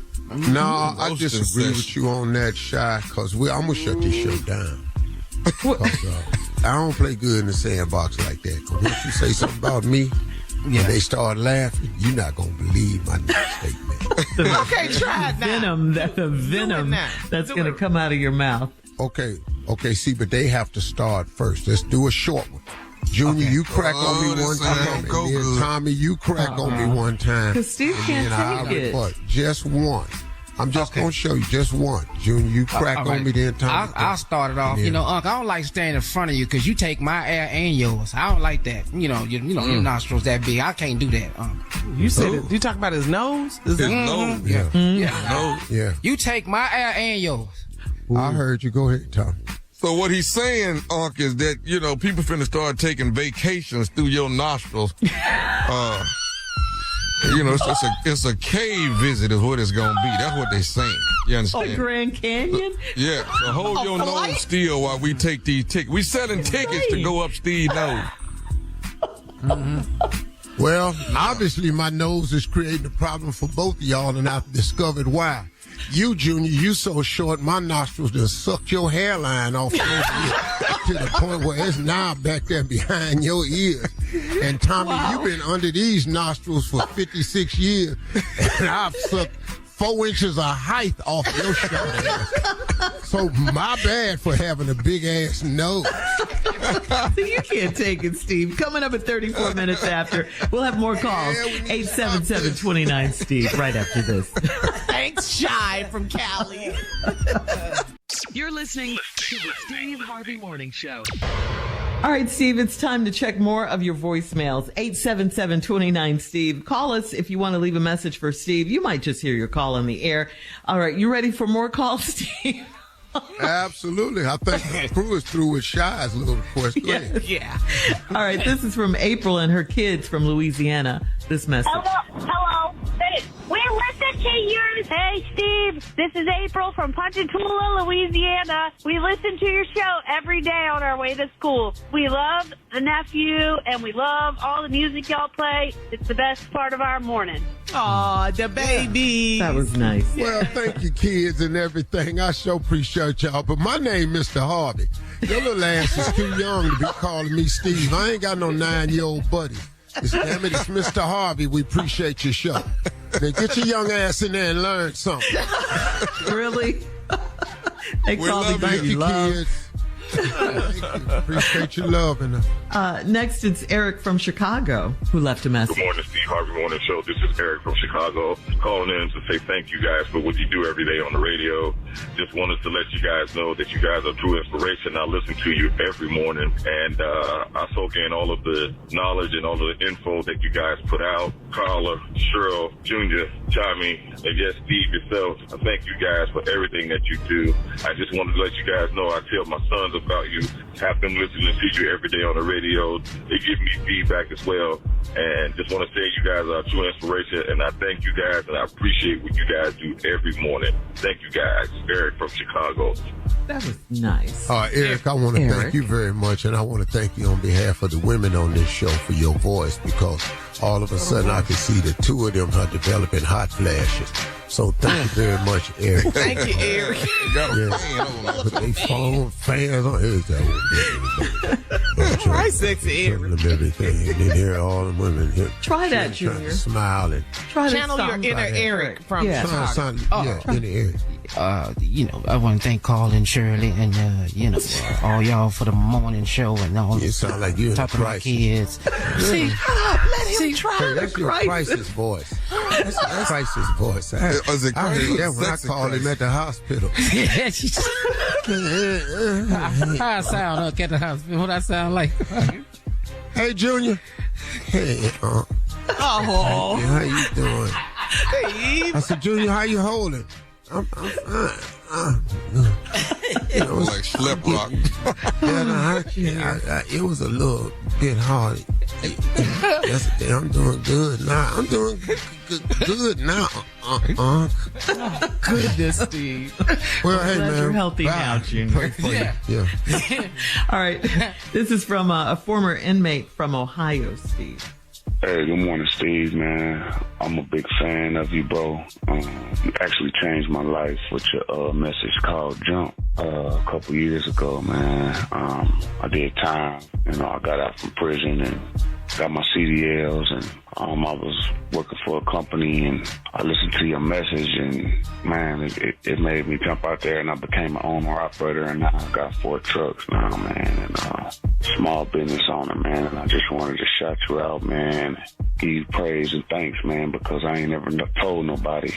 No, I Roasting disagree session. with you on that, Shy, because I'm going to shut this show down. 'Cause, I don't play good in the sandbox like that. Because once you say something about me, and they start laughing, you're not going to believe my next statement. okay, try it now. The venom now. that's Do going to it. come out of your mouth. Okay, see, but they have to start first. Let's do a short one. Junior, you crack on me this one ain't time, gonna and go then good. Tommy, you crack on me one time. 'Cause Steve can't and I'll take it. report. Just one. I'm just going to show you just one. Junior, you crack All on right. me, then Tommy. I'll start it off. Yeah. You know, Uncle, I don't like standing in front of you because you take my air and yours. I don't like that. You know, your nostrils that big. I can't do that, Uncle. You said it. You talk about his nose? Is His that- nose. Yeah. Yeah. Yeah. You take my air and yours. I heard you. Go ahead, Tommy. So what he's saying, Unc, is that, you know, people finna start taking vacations through your nostrils. You know, it's a cave visit is what it's gonna be. That's what they saying. You Oh, understand? Grand Canyon? Yeah. So hold your nose still while we take these tickets. We selling tickets to go up Steve's nose. Well, obviously my nose is creating a problem for both of y'all, and I've discovered why. You, Junior, you so short, my nostrils just sucked your hairline off your ear to the point where it's now back there behind your ears. And Tommy, you've been under these nostrils for 56 years, and I've sucked 4 inches of height off your short ass. So my bad for having a big ass nose. So you can't take it, Steve. Coming up at 34 minutes after, we'll have more calls. 877-29-STEVE right after this. Thanks, Shy from Cali. You're listening to the Steve Harvey Morning Show. All right, Steve, it's time to check more of your voicemails. 877-29-STEVE. Call us if you want to leave a message for Steve. You might just hear your call on the air. All right, you ready for more calls, Steve? Absolutely. I think the crew is through with Shy's little request. Yeah. All right, this is from April and her kids from Louisiana. This message. Hello. We listen to yours. Hey, Steve. This is April from Ponchatoula, Louisiana. We listen to your show every day on our way to school. We love the nephew, and we love all the music y'all play. It's the best part of our morning. Aw, the baby. That was nice. Well, thank you, kids, and everything. I sure appreciate y'all. But my name Mr. Harvey. Your little ass is too young to be calling me Steve. I ain't got no 9-year-old buddy. Damn it, it's Mr. Harvey. We appreciate your show. Now get your young ass in there and learn something. Really? They We call me love you, love. kids. Thank you. Appreciate your love. Next, it's Eric from Chicago who left a message. Good morning, Steve Harvey Morning Show. This is Eric from Chicago calling in to say thank you guys for what you do every day on the radio. Just wanted to let you guys know that you guys are true inspiration. I listen to you every morning, and I soak in all of the knowledge and all of the info that you guys put out. Carla, Cheryl, Junior, Tommy, and yes, Steve yourself. I thank you guys for everything that you do. I just wanted to let you guys know I tell my sons about you. Have them listening to you every day on the radio. They give me feedback as well. And just want to say you guys are a true inspiration, and I thank you guys, and I appreciate what you guys do every morning. Thank you guys. Eric from Chicago. That was nice. Eric, I want to thank you very much, and I want to thank you on behalf of the women on this show for your voice, because all of a sudden I can see the two of them are developing hot flashes. So thank you very much, Eric. Thank you, Eric. Put their phone fans on. Here's that one. Right, sexy Eric. Everything. And then here are all the women here. Try that, Junior. Smiling. Try to channel your inner Eric from Chicago. Inner Eric. I want to thank Carl and Shirley and, all y'all for the morning show and all. You sound like you're in talking to my kids. See, let him try hey, that's your crisis voice. That's a crisis voice. I heard that when I called him at the hospital. How I sound at the hospital? What I sound like? Hey, Junior. Hey, Oh. how you doing? Hey. I said, Junior, how you holding? I'm fine. It was like slip rock. It was a little bit hard. I'm doing good now. I'm doing good now. Goodness, Steve. Well, hey, man. You're healthy now, Junior. Yeah. All right. This is from a former inmate from Ohio, Steve. Hey, good morning, Steve, man. I'm a big fan of you, bro. You actually changed my life with your message called Jump a couple years ago, man. I did time. I got out from prison and got my CDLs, and I was working for a company, and I listened to your message, and man, it made me jump out there, and I became an owner operator, and now I got 4 trucks now, man, and small business owner, man, and I just wanted to shout you out, man, give you praise and thanks, man, because I ain't never told nobody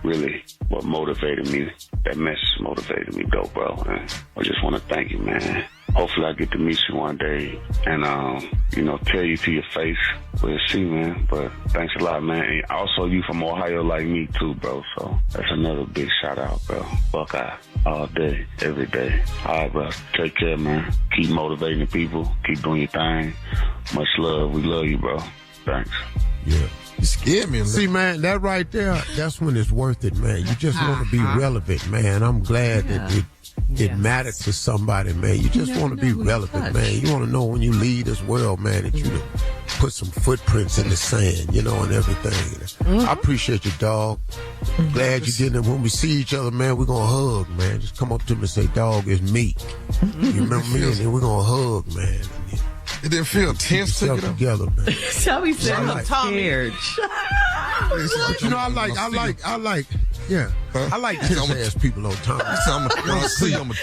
really what motivated me. That message motivated me, though, bro, and I just want to thank you, man. Hopefully I get to meet you one day and, tell you to your face. We'll see, man. But thanks a lot, man. And also, you from Ohio like me, too, bro. So that's another big shout out, bro. Buckeye all day, every day. All right, bro. Take care, man. Keep motivating the people. Keep doing your thing. Much love. We love you, bro. Thanks. Yeah. You scared me. See, man, that right there, that's when it's worth it, man. You just want to be relevant, man. I'm glad that it mattered to somebody, man. You just want to be relevant, man. You want to know when you leave this world, man, that you put some footprints in the sand, and everything. I appreciate you, dog. Glad you're getting it. When we see each other, man, we're going to hug, man. Just come up to me and say, dog, it's me. You remember me? And then we're going to hug, man. It didn't feel tense together, man. Tommy said I'm scared. But you know, I like, yeah. I like kiss-ass people on time. I'm gonna see. Coming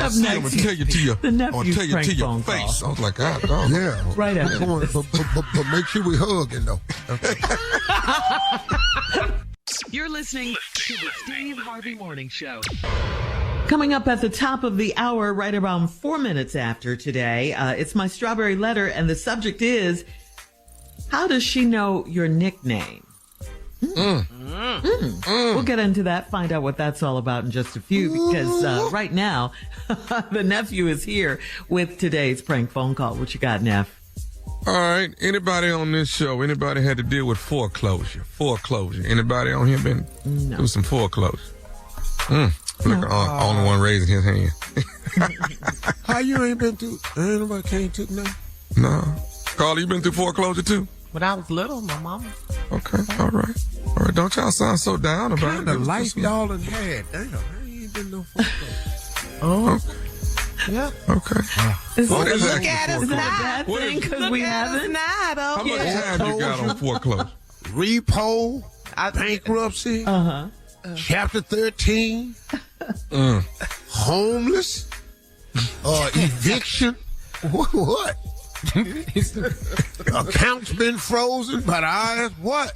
up next, I'm gonna tell you to your, the nephew's prank to your phone face. call. I was like, God, dog. Yeah. Right after this. But make sure we hugging though. You're listening to the Steve Harvey Morning Show. Coming up at the top of the hour, right around 4 minutes after today, it's my strawberry letter, and the subject is, how does she know your nickname? We'll get into that, find out what that's all about in just a few, because right now, the nephew is here with today's prank phone call. What you got, Neff? All right. Anybody on this show, anybody had to deal with foreclosure? Anybody on here been through some foreclosure? Look, only one raising his hand. How you ain't been through? Ain't nobody came to now? No. Carl, you been through foreclosure too? When I was little, my mama. Okay. All right. Don't y'all sound so down about it. What kind of life y'all done had? Damn, I ain't been no foreclosure. Oh. Okay. Yeah. Okay. What is Look that? at us now. Bad thing because we haven't. How much time you got on foreclosure? Repo, bankruptcy, Chapter 13, homeless, eviction. What? Accounts been frozen, but what?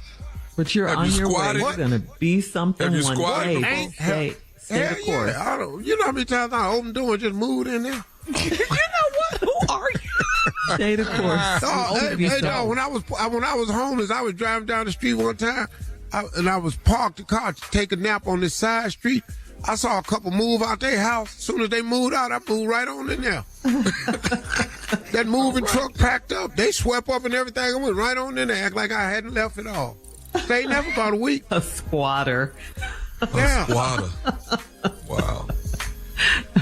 But you're on your way. It's going to be something one day. Stay the course. I don't. You know how many times I opened the door and just moved in there? You know what? Who are you? Stay the course. When I was homeless, I was driving down the street one time, and I was parked the car to take a nap on this side street. I saw a couple move out their house. As soon as they moved out, I moved right on in there. That moving truck packed up. They swept up and everything. I went right on in there, act like I hadn't left at all. Stayed there for about a week. A squatter. Yeah. A squatter. Wow.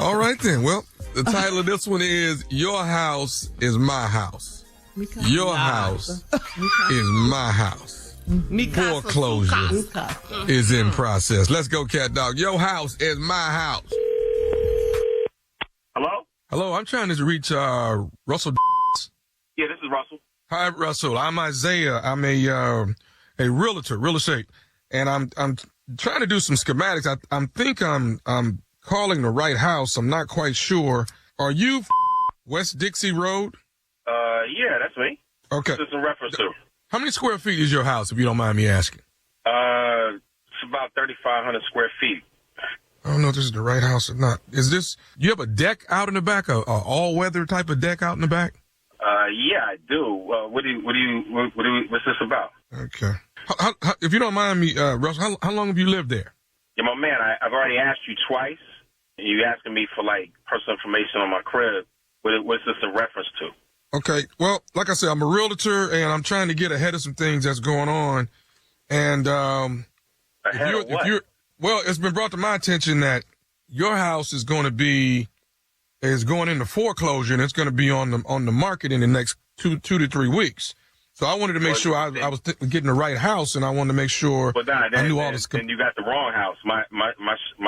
All right then. Well, the title of this one is Your House is My House. Your house is my house. Foreclosure is in process. Let's go, cat dog. Your house is my house. Hello? Hello, I'm trying to reach Russell. Yeah, this is Russell. Hi, Russell. I'm Isaiah. I'm a realtor, real estate, and I'm trying to do some schematics. I think I'm calling the right house. I'm not quite sure. Are you West Dixie Road? Yeah, that's me. Okay. This is a reference to. How many square feet is your house, if you don't mind me asking? It's about 3,500 square feet. I don't know if this is the right house or not. You have a deck out in the back, a all-weather type of deck out in the back? Yeah, I do. What's this about? Okay. If you don't mind me, Russell, how long have you lived there? Yeah, my man, I've already asked you twice. You asking me for, personal information on my crib. What's this a reference to? Okay. Well, like I said, I'm a realtor, and I'm trying to get ahead of some things that's going on. And well, it's been brought to my attention that your house is going into foreclosure, and it's going to be on the market in the next two to 3 weeks. So I wanted to make sure I was getting the right house, and I wanted to make sure I knew all this. Then you got the wrong house. My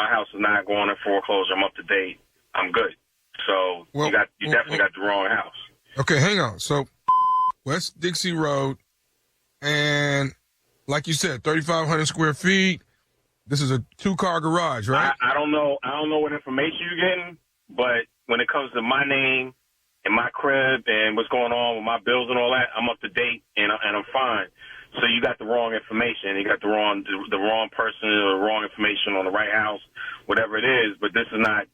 house is not going in foreclosure. I'm up to date. I'm good. So you definitely got the wrong house. Okay, hang on. So West Dixie Road, and like you said, 3,500 square feet. This is a 2-car garage, right? I don't know what information you're getting, but when it comes to my name and my crib and what's going on with my bills and all that, I'm up to date and I'm fine. So you got the wrong information. You got the wrong person or the wrong information on the right house, whatever it is. But this is not.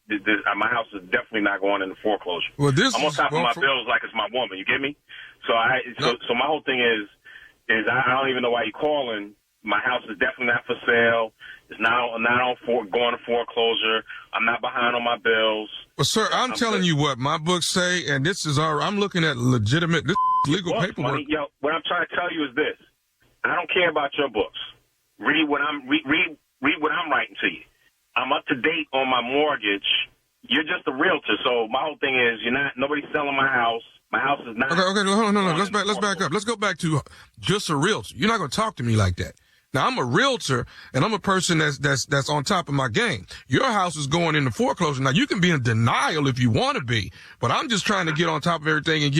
My house is definitely not going into foreclosure. Well, I'm on top of my bills like it's my woman. You get me? So so my whole thing is I don't even know why you're calling. My house is definitely not for sale. It's not going to foreclosure. I'm not behind on my bills. Well, sir, I'm telling you what my books say, and this is I'm looking at legitimate legal paperwork. What I'm trying to tell you is this. I don't care about your books. Read what I'm writing to you. I'm up to date on my mortgage. You're just a realtor, so my whole thing is nobody's selling my house. My house is not. Okay, hold on, no. Let's back up. Let's go back to just a realtor. You're not going to talk to me like that. Now, I'm a realtor, and I'm a person that's on top of my game. Your house is going into foreclosure. Now, you can be in denial if you want to be, but I'm just trying to get on top of everything and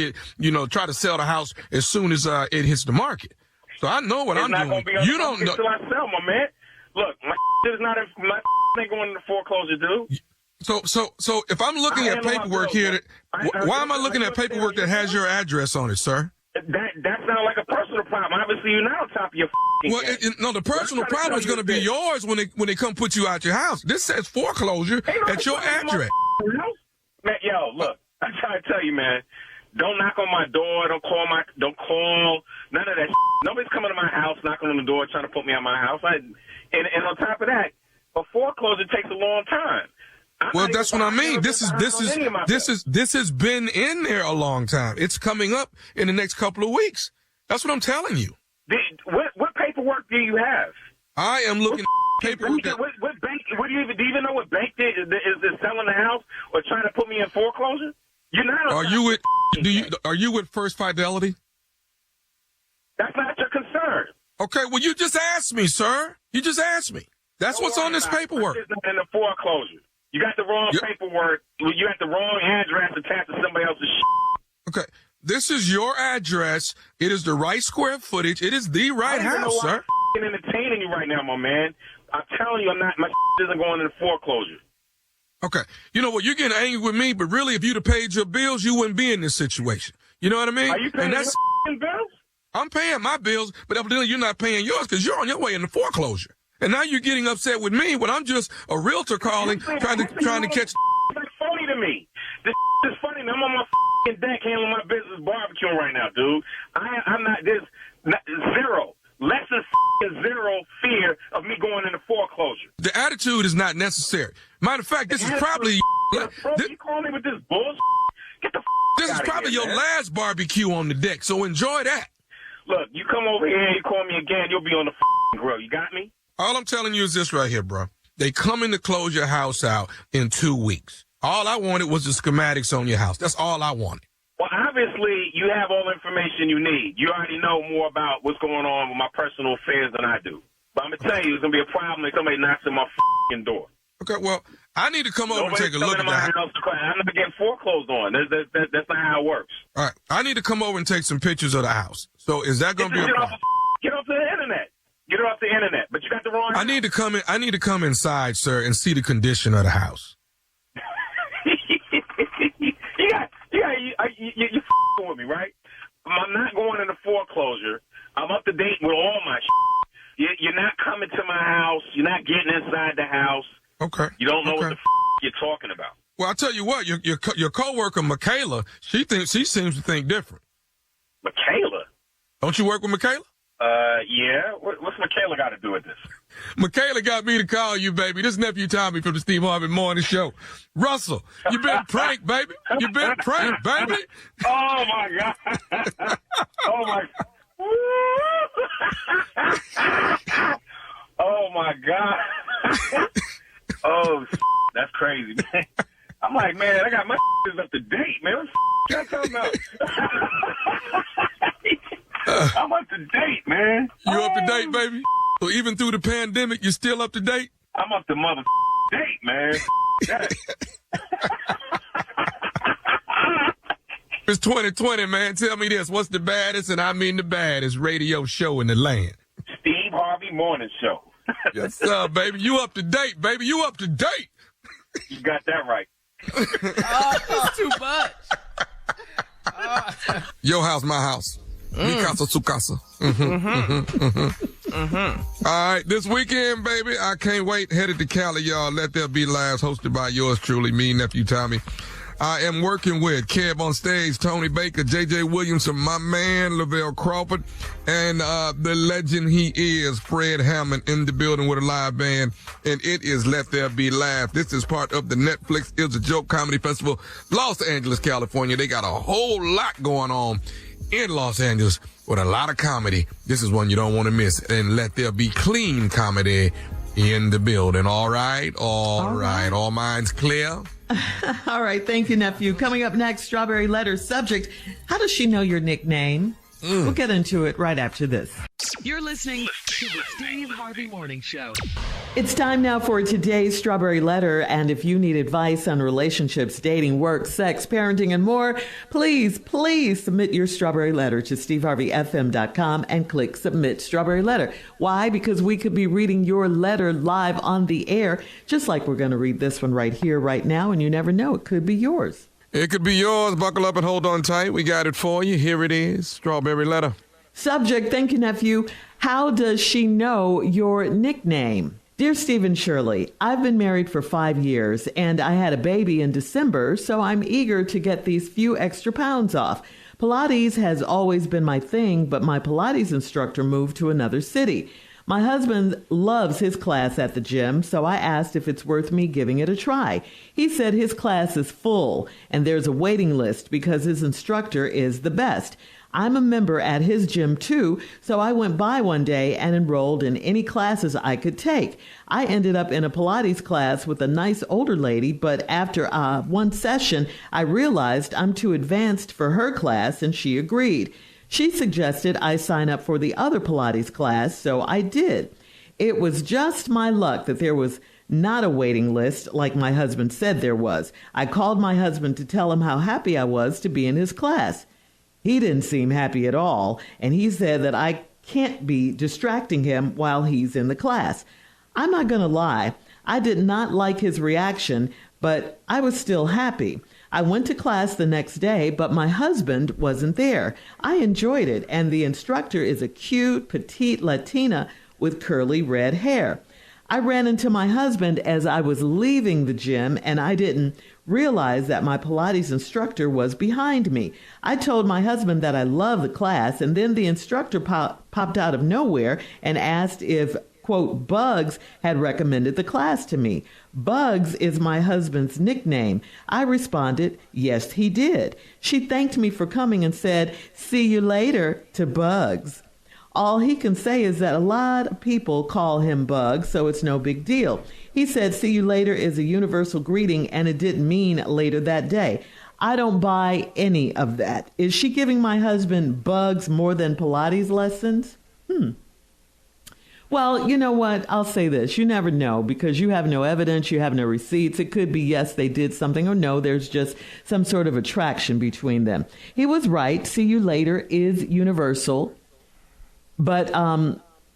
try to sell the house as soon as it hits the market. So I know what I'm doing. You don't know. Until I sell, my man. Look, my is not my ain't going into foreclosure, dude. So if I'm looking at paperwork here, why am I looking at paperwork that has your address on it, sir? That sounds like a personal problem. Obviously, you're not on top of your no, the personal problem is going to be yours when they come put you out your house. This says foreclosure at your address. Man, yo, look, I'm trying to tell you, man. Don't knock on my door. Don't call. None of that. Nobody's coming to my house, knocking on the door, trying to put me out my house. And on top of that, a foreclosure takes a long time. Well, that's what I mean. This has been in there a long time. It's coming up in the next couple of weeks. That's what I'm telling you. What paperwork do you have? I am looking at paperwork. What bank? Do you even know what bank is selling the house or trying to put me in foreclosure? You're not. Are you with First Fidelity? That's not your concern. Okay. Well, you just asked me, sir. You just asked me. That's what's on this paperwork. It's not in the foreclosure. You got the wrong paperwork. You got the wrong address attached to somebody else's shit. Okay. This is your address. It is the right square footage. It is the right house, sir. I'm entertaining you right now, my man. I'm telling you, my isn't going into foreclosure. Okay. You know what? You're getting angry with me, but really, if you'd have paid your bills, you wouldn't be in this situation. You know what I mean? Are you paying your bills? I'm paying my bills, but evidently you're not paying yours because you're on your way into foreclosure. And now you're getting upset with me when I'm just a realtor calling, trying to catch. It's like funny to me. This is funny. I'm on my deck handling my business barbecuing right now, dude. I'm not zero. Less than zero fear of me going into foreclosure. The attitude is not necessary. Matter of fact, this is probably. You call me with this bullshit? Get the This is probably your last barbecue on the deck, so enjoy that. Look, you come over here and you call me again, you'll be on the grill. You got me? All I'm telling you is this right here, bro. They coming to close your house out in 2 weeks. All I wanted was the schematics on your house. That's all I wanted. Well, obviously, you have all the information you need. You already know more about what's going on with my personal affairs than I do. But I'm going to tell you, it's going to be a problem if somebody knocks on my door. Okay, well, I need to come over and take a look at the house. I'm not getting foreclosed on. That's not how it works. All right, I need to come over and take some pictures of the house. So is that going to be a problem? Get off the internet. Get it off the internet. But you got the wrong house. I need to come inside, sir, and see the condition of the house. You're with me, right? I'm not going into foreclosure. I'm up to date with all my shit. You're not coming to my house. You're not getting inside the house. Okay. You don't know what the you're talking about. Well, I'll tell you what. Your coworker, Michaela, she seems to think different. Michaela? Don't you work with Michaela? Yeah. What's Michaela got to do with this? Michaela got me to call you, baby. This nephew Tommy from the Steve Harvey Morning Show. Russell, you been pranked, baby. You been pranked, baby. Oh, my God. Oh, my Oh, my God. Oh, that's crazy, man. I'm like, man, I got my up to date, man. What you talking about? I'm up to date, man. You up to date, baby? So even through the pandemic, you're still up to date? I'm up to mother date, man. It's 2020, man. Tell me this. What's the baddest, and I mean the baddest, radio show in the land? Steve Harvey Morning Show. Yes, sir, baby. You up to date, baby. You up to date. You got that right. It's too much. Your house, my house. Mi casa, su casa. All right, this weekend, baby, I can't wait. Headed to Cali, y'all. Let There Be Lives, hosted by yours truly, me, nephew Tommy. I am working with Kev on stage, Tony Baker, J.J. Williamson, my man, Lavelle Crawford, and the legend he is, Fred Hammond, in the building with a live band, and it is Let There Be Live. This is part of the Netflix Is a Joke Comedy Festival, Los Angeles, California. They got a whole lot going on in Los Angeles with a lot of comedy. This is one you don't want to miss, and Let There Be Clean comedy in the building. All right. All minds clear? All right. Thank you, nephew. Coming up next, Strawberry Letter subject. How does she know your nickname? We'll get into it right after this. You're listening to the Steve Harvey Morning Show. It's time now for today's Strawberry Letter. And if you need advice on relationships, dating, work, sex, parenting, and more, please submit your Strawberry Letter to steveharveyfm.com and click Submit Strawberry Letter. Why? Because we could be reading your letter live on the air, just like we're going to read this one right here, right now. And you never know, it could be yours. It could be yours. Buckle up and hold on tight. We got it for you. Here it is. Strawberry Letter. Subject, thank you, nephew. How does she know your nickname? Dear Stephen Shirley, I've been married for 5 years and I had a baby in December, so I'm eager to get these few extra pounds off. Pilates has always been my thing, but my Pilates instructor moved to another city. My husband loves his class at the gym, so I asked if it's worth me giving it a try. He said his class is full and there's a waiting list because his instructor is the best. I'm a member at his gym too, so I went by one day and enrolled in any classes I could take. I ended up in a Pilates class with a nice older lady, but after one session, I realized I'm too advanced for her class and she agreed. She suggested I sign up for the other Pilates class, so I did. It was just my luck that there was not a waiting list like my husband said there was. I called my husband to tell him how happy I was to be in his class. He didn't seem happy at all, and he said that I can't be distracting him while he's in the class. I'm not going to lie. I did not like his reaction, but I was still happy. I went to class the next day, but my husband wasn't there. I enjoyed it, and the instructor is a cute, petite Latina with curly red hair. I ran into my husband as I was leaving the gym, and I didn't realize that my Pilates instructor was behind me. I told my husband that I love the class, and then the instructor popped out of nowhere and asked if, quote, Bugs had recommended the class to me. Bugs is my husband's nickname. I responded, yes, he did. She thanked me for coming and said, see you later to Bugs. All he can say is that a lot of people call him Bugs, so it's no big deal. He said, see you later is a universal greeting, and it didn't mean later that day. I don't buy any of that. Is she giving my husband Bugs more than Pilates lessons? Well, you know what? I'll say this. You never know because you have no evidence. You have no receipts. It could be, yes, they did something, or no, there's just some sort of attraction between them. He was right. See you later is universal. But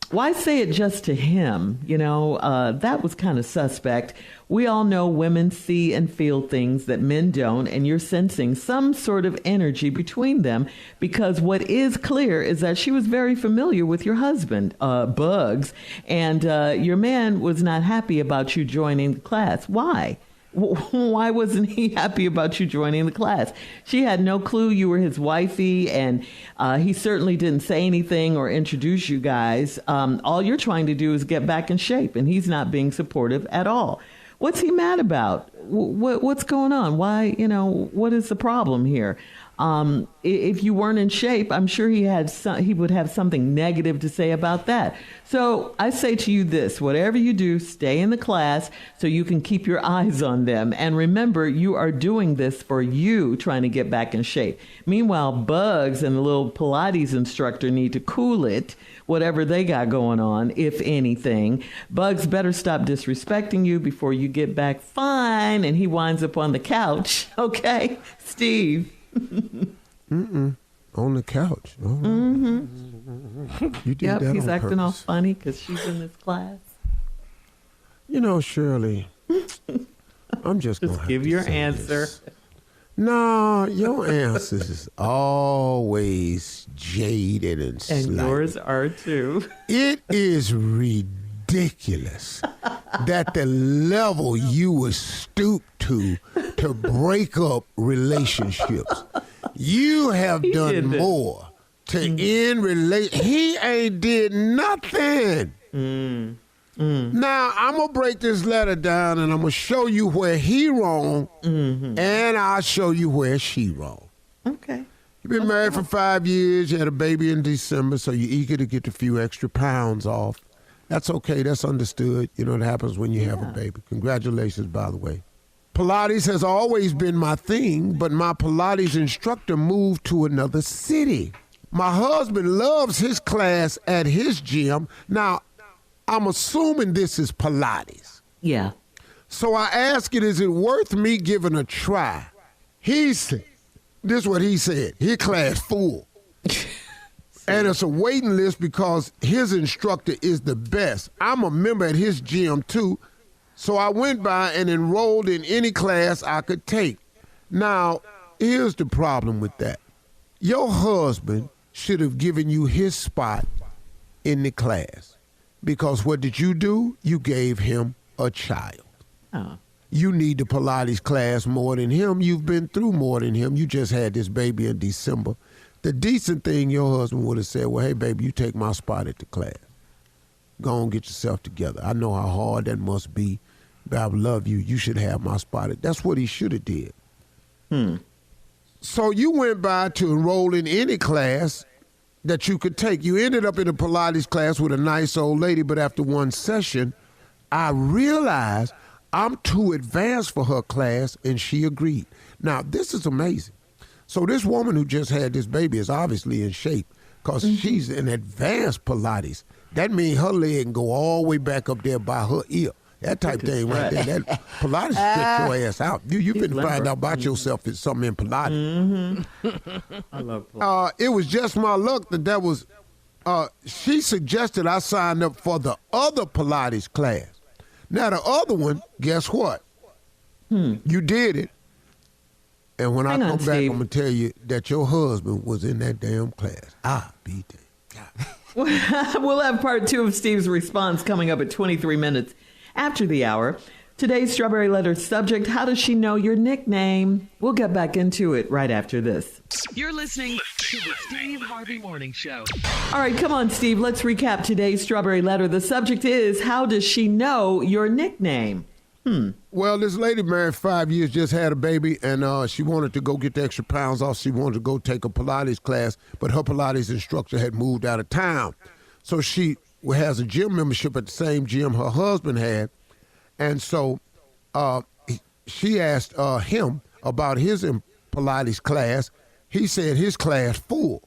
why say it just to him? You know, that was kind of suspect. We all know women see and feel things that men don't, and you're sensing some sort of energy between them because what is clear is that she was very familiar with your husband, Bugs, and your man was not happy about you joining the class. Why? Why wasn't he happy about you joining the class? She had no clue you were his wifey, and he certainly didn't say anything or introduce you guys. All you're trying to do is get back in shape, and he's not being supportive at all. What's he mad about? What's going on? Why, what is the problem here? If you weren't in shape, I'm sure he would have something negative to say about that. So I say to you this, whatever you do, stay in the class so you can keep your eyes on them. And remember, you are doing this for you, trying to get back in shape. Meanwhile, Bugs and the little Pilates instructor need to cool it, whatever they got going on, if anything. Bugs better stop disrespecting you before you get back fine and he winds up on the couch. Okay, Steve? On the couch. Oh. Mm-hmm. You did that he's on acting purpose. all funny because she's in this class. Shirley, I'm just going to give your answer. This. No, your answers is always jaded and slight. And yours are too. It is ridiculous that the level you would stoop to break up relationships. You have done more to end He ain't did nothing. Now, I'm going to break this letter down and I'm going to show you where he wrong and I'll show you where she wrong. Okay. You've been married for 5 years. You had a baby in December, so you're eager to get a few extra pounds off. That's okay. That's understood. You know, it happens when you have a baby. Congratulations, by the way. Pilates has always been my thing, but my Pilates instructor moved to another city. My husband loves his class at his gym. Now, I'm assuming this is Pilates. Yeah. So I asked it, is it worth me giving a try? He said, this is what he said. His class full. And it's a waiting list because his instructor is the best. I'm a member at his gym too. So I went by and enrolled in any class I could take. Now, here's the problem with that. Your husband should have given you his spot in the class. Because what did you do? You gave him a child. Oh. You need the Pilates class more than him. You've been through more than him. You just had this baby in December. The decent thing, your husband would have said, well, hey, baby, you take my spot at the class. Go on, get yourself together. I know how hard that must be, but I love you. You should have my spot. That's what he should have did. So you went by to enroll in any class that you could take. You ended up in a Pilates class with a nice old lady, but after one session, I realized I'm too advanced for her class, and she agreed. Now, this is amazing. So this woman who just had this baby is obviously in shape because she's in advanced Pilates. That means her leg can go all the way back up there by her ear. That type thing right there. That Pilates stretch your ass out. You can find out about yourself if something in Pilates. I love Pilates. It was just my luck that was, she suggested I signed up for the other Pilates class. Now the other one, guess what? You did it. And when I come back, I'm going to tell you that your husband was in that damn class. I'll be there. We'll have part 2 of Steve's response coming up at 23 minutes after the hour. Today's Strawberry Letter subject, how does she know your nickname? We'll get back into it right after this. You're listening to the Steve Harvey Morning Show. All right, come on, Steve. Let's recap today's Strawberry Letter. The subject is, how does she know your nickname? Well, this lady married 5 years, just had a baby, and she wanted to go get the extra pounds off. She wanted to go take a Pilates class, but her Pilates instructor had moved out of town. So she has a gym membership at the same gym her husband had. And so she asked him about his Pilates class. He said his class full.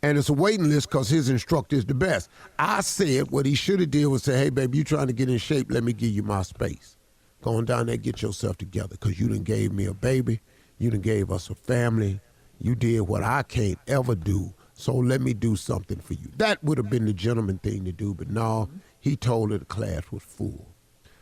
And it's a waiting list because his instructor is the best. I said what he should have did was say, hey, baby, you trying to get in shape, let me give you my space. Go on down there, get yourself together, because you done gave me a baby. You done gave us a family. You did what I can't ever do, so let me do something for you. That would have been the gentleman thing to do, but no, he told her the class was full.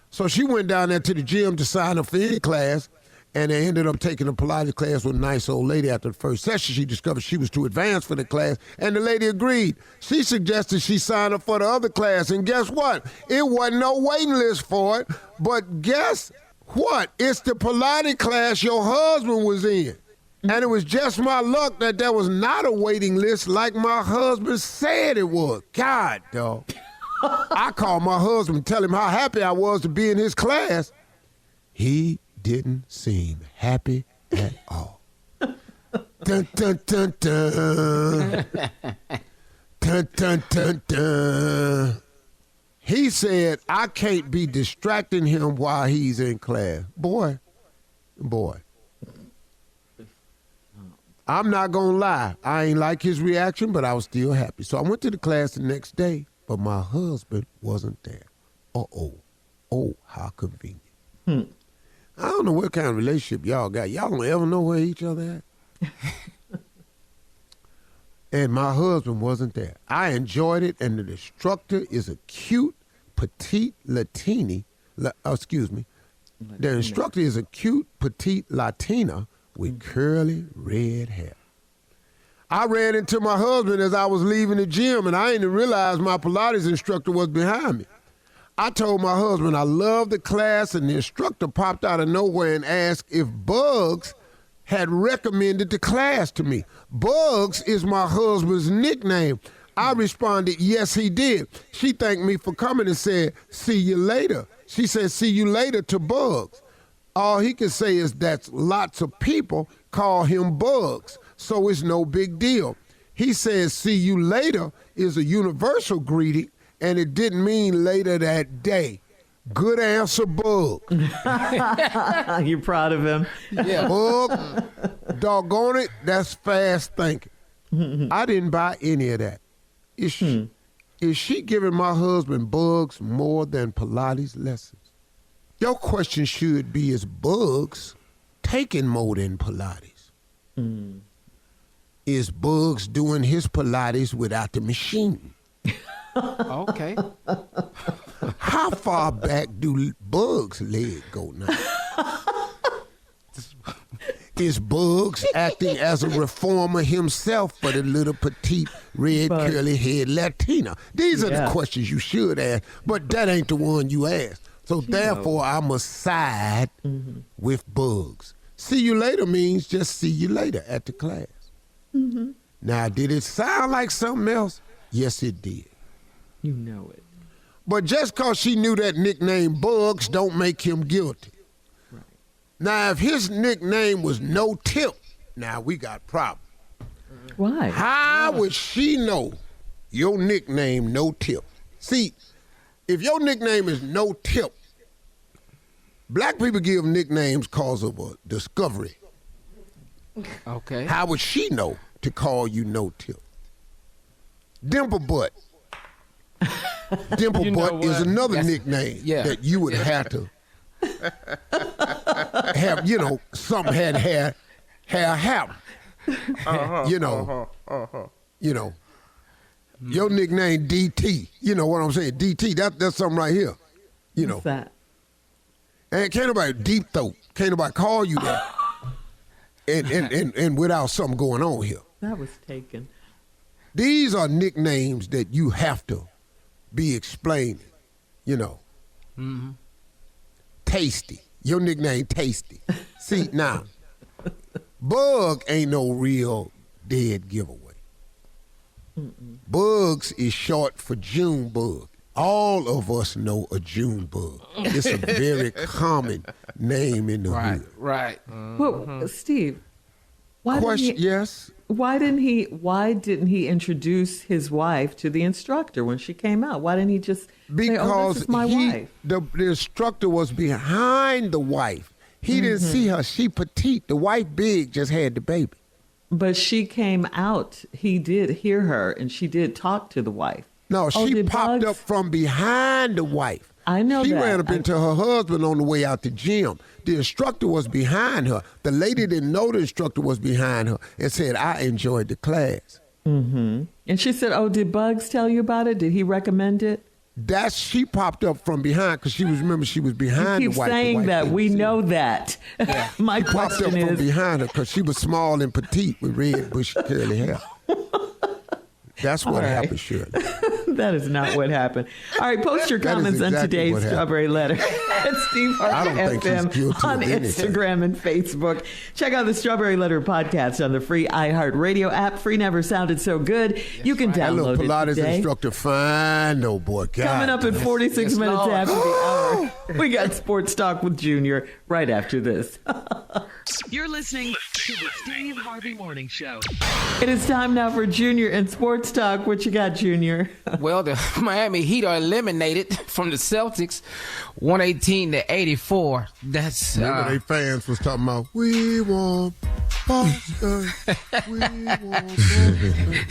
So she went down there to the gym to sign up for any class, and they ended up taking a Pilates class with a nice old lady. After the first session, she discovered she was too advanced for the class, and the lady agreed. She suggested she sign up for the other class, and guess what? It wasn't no waiting list for it, but guess what? It's the Pilates class your husband was in. And it was just my luck that there was not a waiting list like my husband said it was. God, dog. I called my husband, tell him how happy I was to be in his class. He didn't seem happy at all. Dun, dun, dun, dun. Dun, dun, dun, dun. He said, I can't be distracting him while he's in class. Boy. I'm not going to lie. I ain't like his reaction, but I was still happy. So I went to the class the next day, but my husband wasn't there. Oh, how convenient. I don't know what kind of relationship y'all got. Y'all don't ever know where each other at. And my husband wasn't there. I enjoyed it, and the instructor is a cute, petite Latina. The instructor is a cute, petite Latina with curly red hair. I ran into my husband as I was leaving the gym, and I didn't realize my Pilates instructor was behind me. I told my husband I loved the class, and the instructor popped out of nowhere and asked if Bugs had recommended the class to me. Bugs is my husband's nickname. I responded, yes, he did. She thanked me for coming and said, see you later. She said, see you later to Bugs. All he can say is that lots of people call him Bugs, so it's no big deal. He says, see you later is a universal greeting, and it didn't mean later that day. Good answer, Bug. You're proud of him? Yeah. Bug, doggone it, that's fast thinking. I didn't buy any of that. Is she giving my husband Bugs more than Pilates lessons? Your question should be, is Bugs taking more than Pilates? Is Bugs doing his Pilates without the machine? Okay. How far back do Bugs' leg go now? Is Bugs acting as a reformer himself for the little petite red curly head Latina? These are the questions you should ask, but that ain't the one you asked. So therefore, I must side with Bugs. See you later means just see you later at the class. Now, did it sound like something else? Yes, it did. You know it. But just because she knew that nickname Bugs don't make him guilty. Right. Now, if his nickname was No Tip, now we got problems. Why? How would she know your nickname No Tip? See, if your nickname is No Tip, black people give nicknames cause of a discovery. Okay. How would she know to call you No Tip? Dimple Butt. Dimple Butt is another nickname that you would have to have, something had hair happen. Your nickname DT. You know what I'm saying? DT, that's something right here. What's that? And can't nobody deep throat. Can't nobody call you that. And without something going on here. That was taken. These are nicknames that you have to be explaining, Tasty. Your nickname Tasty. See, now, Bug ain't no real dead giveaway. Bugs is short for June bug. All of us know a June bug. It's a very common name in the hood. Right. Well, Steve, why didn't he introduce his wife to the instructor when she came out? Why didn't he just say, "Oh, this is my wife"? The instructor was behind the wife. He didn't see her. She petite. The wife big, just had the baby. But she came out. He did hear her, and she did talk to the wife. No, she popped up from behind the wife. I know she that. ran up into her husband on the way out the gym. The instructor was behind her. The lady didn't know the instructor was behind her and said, "I enjoyed the class." And she said, "Oh, did Bugs tell you about it? Did he recommend it?" She popped up from behind because she was behind you the wife. Keep saying that. We know that. Yeah. My she popped up from behind her because she was small and petite with red, bushy, curly hair. That's what happened, Shirley. That is not what happened. All right, post your comments on today's Strawberry Letter at Steve Harvey FM on Instagram and Facebook. Check out the Strawberry Letter podcast on the free iHeartRadio app. Free never sounded so good. You can download it Pilates today. Instructor, fine, oh boy. God. Coming up in 46 minutes after the hour, we got Sports Talk with Junior right after this. You're listening to the Steve Harvey Morning Show. It is time now for Junior and Sports Talk. What you got, Junior? Well, the Miami Heat are eliminated from the Celtics, 118-84. That's remember they fans was talking about, "We want Boston, we want Boston."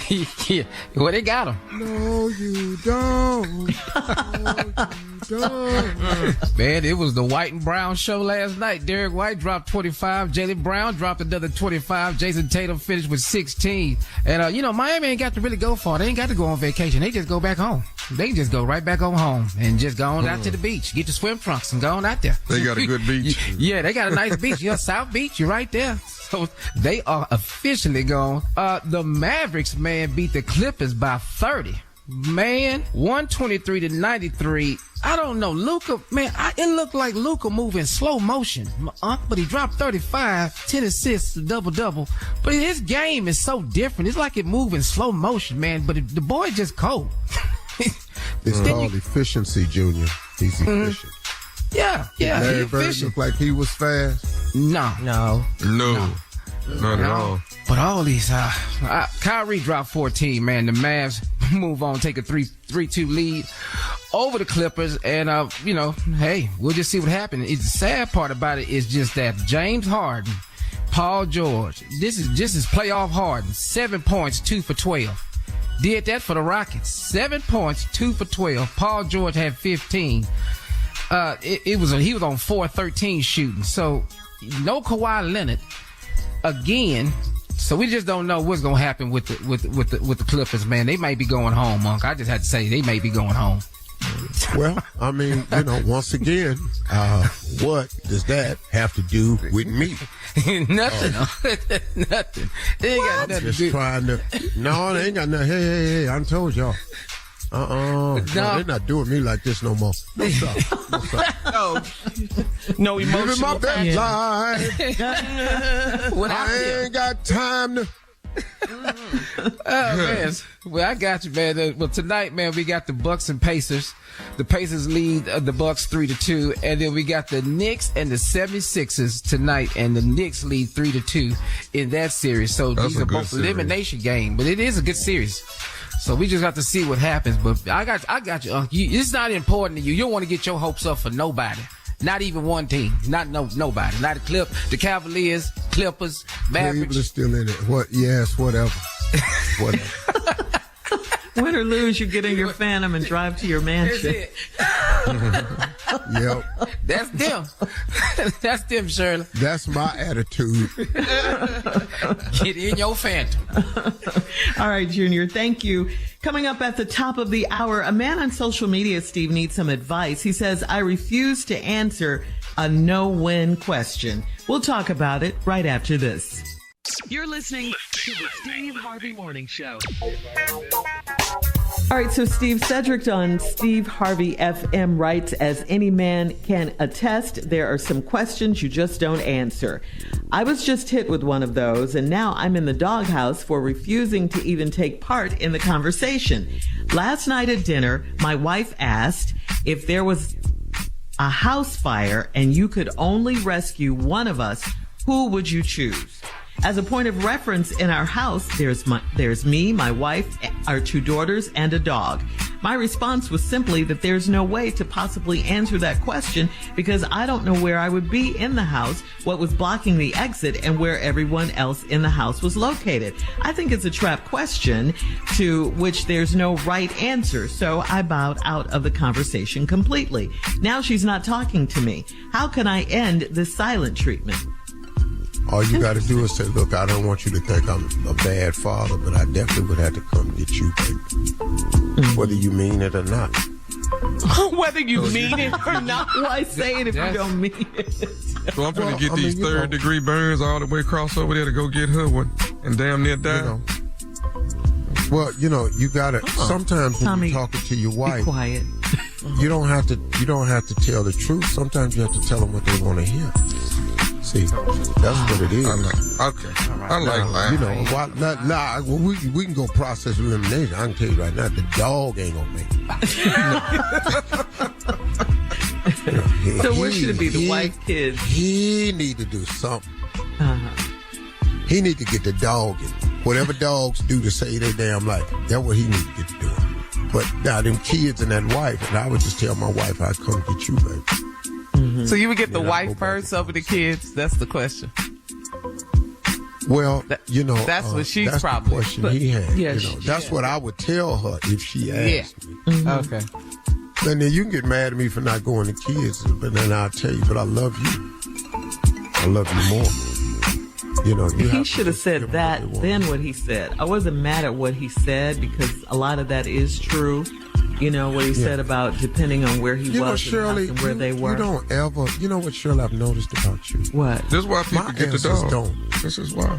Yeah, well, they got him. No, you don't. No, you don't. Man, it was the White and Brown show last night. Derek White dropped 25. Jaylen Brown dropped another 25. Jason Tatum finished with 16. And, Miami ain't got to really go far. They ain't got to go on vacation. They just go back home. They just go right back on home and just go on out to the beach. Get your swim trunks and go on out there. They got a good beach. Yeah, they got a nice beach. You're South Beach. You're right there. So they are officially gone. The Mavericks, man, beat the Clippers by 30. Man, 123-93. I don't know. Luka, man, it looked like Luka moving slow motion. But he dropped 35, 10 assists, double-double. But his game is so different. It's like it moving slow motion, man. But the boy just cold. It's called efficiency, Junior. He's efficient. Yeah. Larry Bird looked like he was fast. No. Not at all. But all these, Kyrie dropped 14, man. The Mavs move on, take a 3-2 lead over the Clippers. And, hey, we'll just see what happens. The sad part about it is just that James Harden Paul George. This is playoff Harden. 7 points, 2 for 12. Did that for the Rockets. 7 points, 2 for 12. Paul George had 15. He was on 4-13 shooting. So no Kawhi Leonard again. So we just don't know what's gonna happen with the Clippers, man. They might be going home, Monk. I just had to say they may be going home. Well, I mean, once again, what does that have to do with me? Nothing. Nothing. They ain't got nothing Just to do. trying to. No, they ain't got nothing. Hey, I done told y'all. No, they're not doing me like this no more. What's up? No Living emotional. my best life. I ain't got time to. Oh man, well I got you, man. Well tonight, man, we got the Bucks and Pacers. The Pacers lead the Bucks 3-2, and then we got the Knicks and the 76ers tonight, and the Knicks lead 3-2 in that series. So these are both elimination games, but it is a good series. So we just got to see what happens. But I got you. It's not important to you. You don't want to get your hopes up for nobody. Not even one team. Nobody. Not the Cavaliers, Clippers, Mavericks. Cleveland's still in it. What? Yes, whatever. Whatever. Win or lose, you get in your Phantom and drive to your mansion. Yep. That's them. That's them, Shirley. That's my attitude. Get in your Phantom. All right, Junior, thank you. Coming up at the top of the hour, a man on social media, Steve, needs some advice. He says, I refuse to answer a no-win question. We'll talk about it right after this. You're listening to the Steve Harvey Morning Show. All right, so Steve Cedric on Steve Harvey FM writes, as any man can attest, there are some questions you just don't answer. I was just hit with one of those, and now I'm in the doghouse for refusing to even take part in the conversation. Last night at dinner, my wife asked if there was a house fire and you could only rescue one of us, who would you choose? As a point of reference, in our house, there's me, my wife, our 2 daughters, and a dog. My response was simply that there's no way to possibly answer that question because I don't know where I would be in the house, what was blocking the exit, and where everyone else in the house was located. I think it's a trap question to which there's no right answer, so I bowed out of the conversation completely. Now she's not talking to me. How can I end this silent treatment? All you got to do is say, look, I don't want you to think I'm a bad father, but I definitely would have to come get you, baby. Whether you mean it or not. Whether you mean it or not. Why say it if you don't mean it? So I'm going to get these third-degree burns all the way across over there to go get her one and damn near die. Well, you got to, sometimes when Tommy, you're talking to your wife, be quiet. you don't have to tell the truth. Sometimes you have to tell them what they want to hear. See, that's what it is. Okay. I like that. We can go process elimination. I can tell you right now, the dog ain't gonna make it. So what should it be? The wife, kids? He need to do something. He need to get the dog in. Whatever dogs do to save their damn life, that's what he need to get to doing. But now them kids and that wife, and I would just tell my wife I'd come get you, baby. So you would get the wife first over the kids? That's the question. Well, that's what she's that's probably. the question he had. Yeah, that's what I would tell her if she asked me. Okay. And then you can get mad at me for not going to kids, but then I'll tell you, but I love you. I love you more. He should have said that, then what he said. I wasn't mad at what he said because a lot of that is true. What he said about depending on where he was Shirley, and where they were. You don't ever, what, Shirley, I've noticed about you. What? This is why people get the dog. Don't. This is why.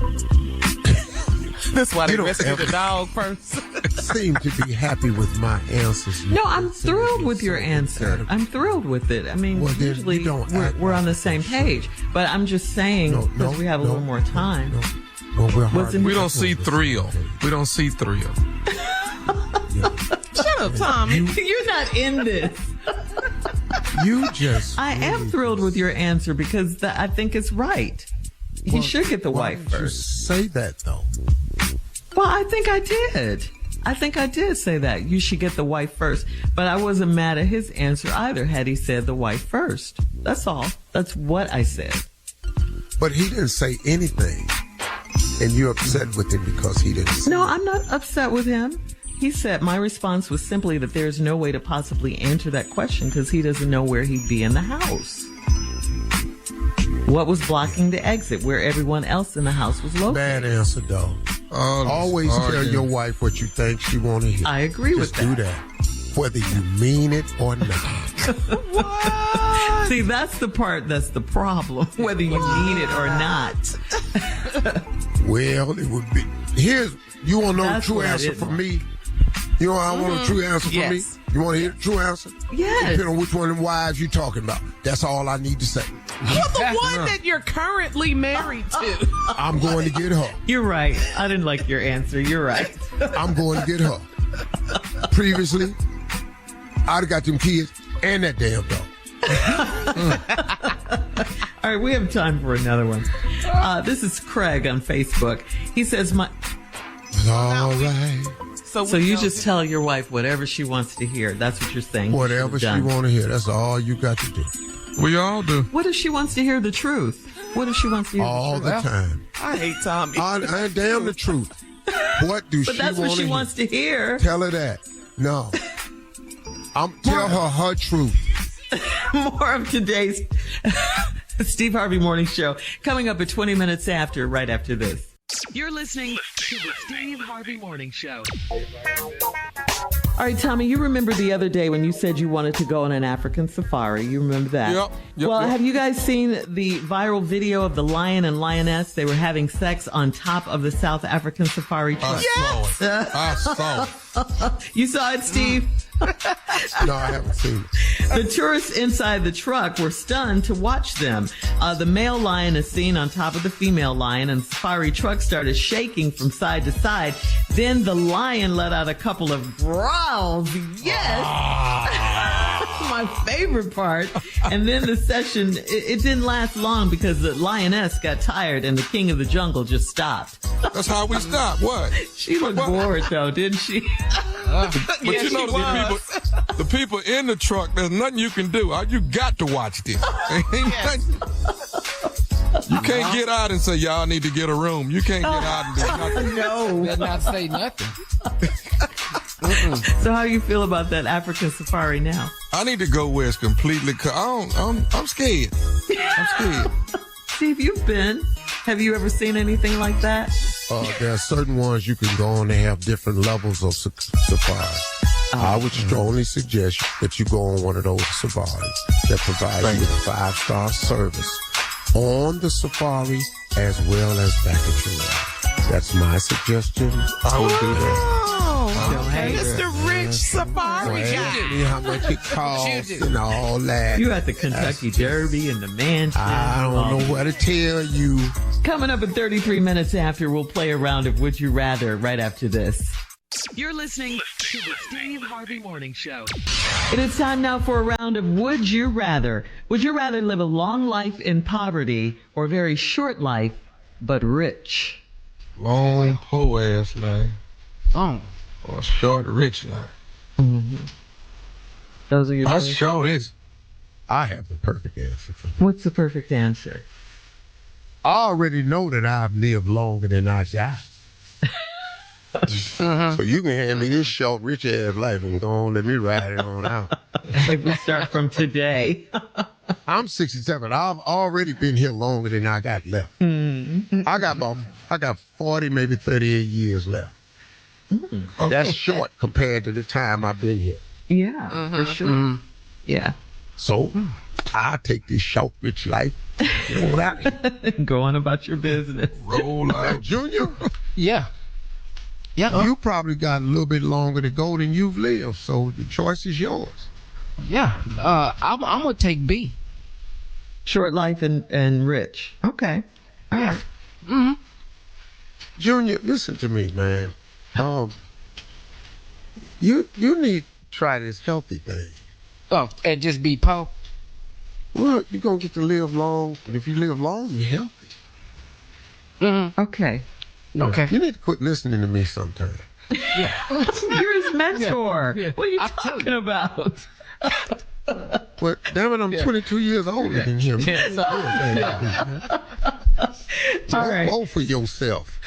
That's why they rescue the dog first. Seem to be happy with my answers. No, I'm thrilled with your answer. I'm thrilled with it. I mean, usually we're on the same page. But I'm just saying, because we have a little more time. We don't see thrill. We don't see thrill. Shut up, Tommy. You're not in this. I am thrilled with your answer because I think it's right. He should get the wife first. Say that, though. Well, I think I did. I think I did say that. You should get the wife first. But I wasn't mad at his answer either had he said the wife first. That's all. That's what I said. But he didn't say anything. And you're upset with him because he didn't say No, I'm not upset with him. He said my response was simply that there's no way to possibly answer that question because he doesn't know where he'd be in the house. What was blocking the exit where everyone else in the house was located? Bad answer, dog. Always tell your wife what you think she want to hear. I agree with that. Just do that, whether you mean it or not. What? See, that's the part that's the problem, whether you mean it or not. Well, it would be. You want to know the true answer from me? You know, I want a true answer from me. You want to hear the true answer? Yes. Depending on which one of them wives you talking about. That's all I need to say. Well, the one that you're currently married to. I'm going to get her. You're right. I didn't like your answer. You're right. I'm going to get her. Previously, I'd have got them kids and that damn dog. All right, we have time for another one. This is Craig on Facebook. He says, all right. So you just tell your wife whatever she wants to hear. That's what you're saying. Whatever she want to hear. That's all you got to do. We all do. What if she wants to hear the truth? What if she wants to hear all the truth? The time? I hate Tommy. I damn the truth. What do but she that's want what she to wants to hear. Tell her that. No. Tell her truth. More of today's Steve Harvey Morning Show coming up at 20 minutes after, right after this. You're listening to the Steve Harvey Morning Show. All right, Tommy, you remember the other day when you said you wanted to go on an African safari. You remember that? Yep. Have you guys seen the viral video of the lion and lioness? They were having sex on top of the South African safari truck. I saw it. You saw it, Steve? No, I haven't seen it. The tourists inside the truck were stunned to watch them. The male lion is seen on top of the female lion, and the safari truck started shaking from side to side. Then the lion let out a couple of growls. Yes! My favorite part. And then the session, it didn't last long because the lioness got tired and the king of the jungle just stopped. That's how we stopped. What? She looked bored, though, didn't she? But you know, the people in the truck, there's nothing you can do. You got to watch this. You can't get out and say, y'all need to get a room. You can't get out and do nothing. No. Better not say nothing. So how do you feel about that African safari now? I need to go where it's completely I'm scared. I'm scared. Steve, you've been. Have you ever seen anything like that? There are certain ones you can go on. They have different levels of safari. I would strongly suggest that you go on one of those safaris that provide you with 5-star service on the safari as well as back at your ride. That's my suggestion. I would do that. Okay. Mr. Rich Safari guy. Me how much it costs and all that. You at the Kentucky Derby and the mansion. I don't know what to tell you. Coming up at 33 minutes after, we'll play a round of Would You Rather right after this. You're listening to the Steve Harvey Morning Show. It is time now for a round of Would You Rather. Would you rather live a long life in poverty or a very short life but rich? Long, poor ass life. Oh. Or short, rich life. Mm-hmm. Those are your I sure is. I have the perfect answer for you. What's the perfect answer? I already know that I've lived longer than I die. So you can hand me this short, rich ass life and go on, let me ride it on out. Like we start from today. I'm 67. I've already been here longer than I got left. Mm-hmm. I got 40, maybe 38 years left. Mm-hmm. That's short compared to the time I've been here. Yeah, for sure. Mm-hmm. Yeah. So I'll take this short, rich life. Roll out. Go on about your business. Roll out. Junior? Yeah. Yeah. You probably got a little bit longer to go than you've lived, so the choice is yours. Yeah. I'm going to take B. Short life and rich. Okay. All right. Mm-hmm. Junior, listen to me, man. You need to try this healthy thing. Oh, and just be poor? Well, you're going to get to live long, and if you live long, you're healthy. Mm-hmm. Okay. Okay. You need to quit listening to me sometime. Yeah. You're his mentor. Yeah. What are you talking about? Well, damn it, I'm 22 years older than him. All right. Vote for yourself.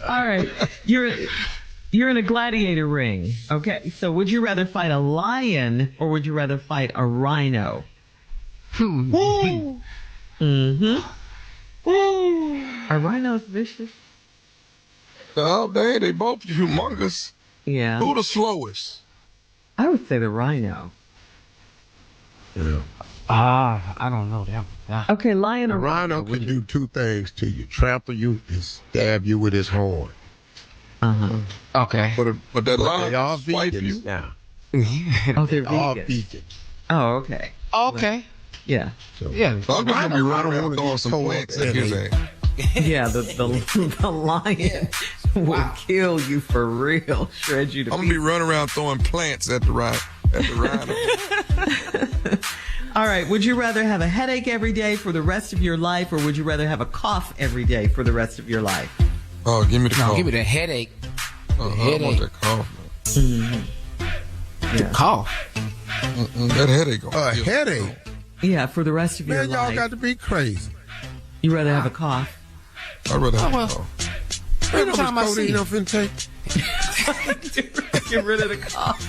All right. You're in a gladiator ring. Okay. So would you rather fight a lion or would you rather fight a rhino? Mm-hmm. Are rhinos vicious? Oh, they both humongous. Yeah. Who the slowest? I would say the rhino. Yeah. I don't know them. Yeah. Okay, lion A or rhino can do two things to you: trample you and stab you with his horn. Okay. But that lion They are fight you. vegans now. Oh, they're All vegan. vegans. Oh, okay. Okay. Yeah. So, Yeah. I'm just gonna be running around wanna throwing get some tore plants up at his in ass. Yeah, the lion will kill you for real. Shred you to I'm gonna be running around throwing plants at the rhino. All right. Would you rather have a headache every day for the rest of your life, or would you rather have a cough every day for the rest of your life? Oh, give me the cough. Give me the headache. I want that cough. The cough. That headache. A headache? Yeah, for the rest of your Man, y'all life. got to be crazy. You rather have a cough? I'd rather have well, a cough. Every time I see enough intake. Get rid of the cough.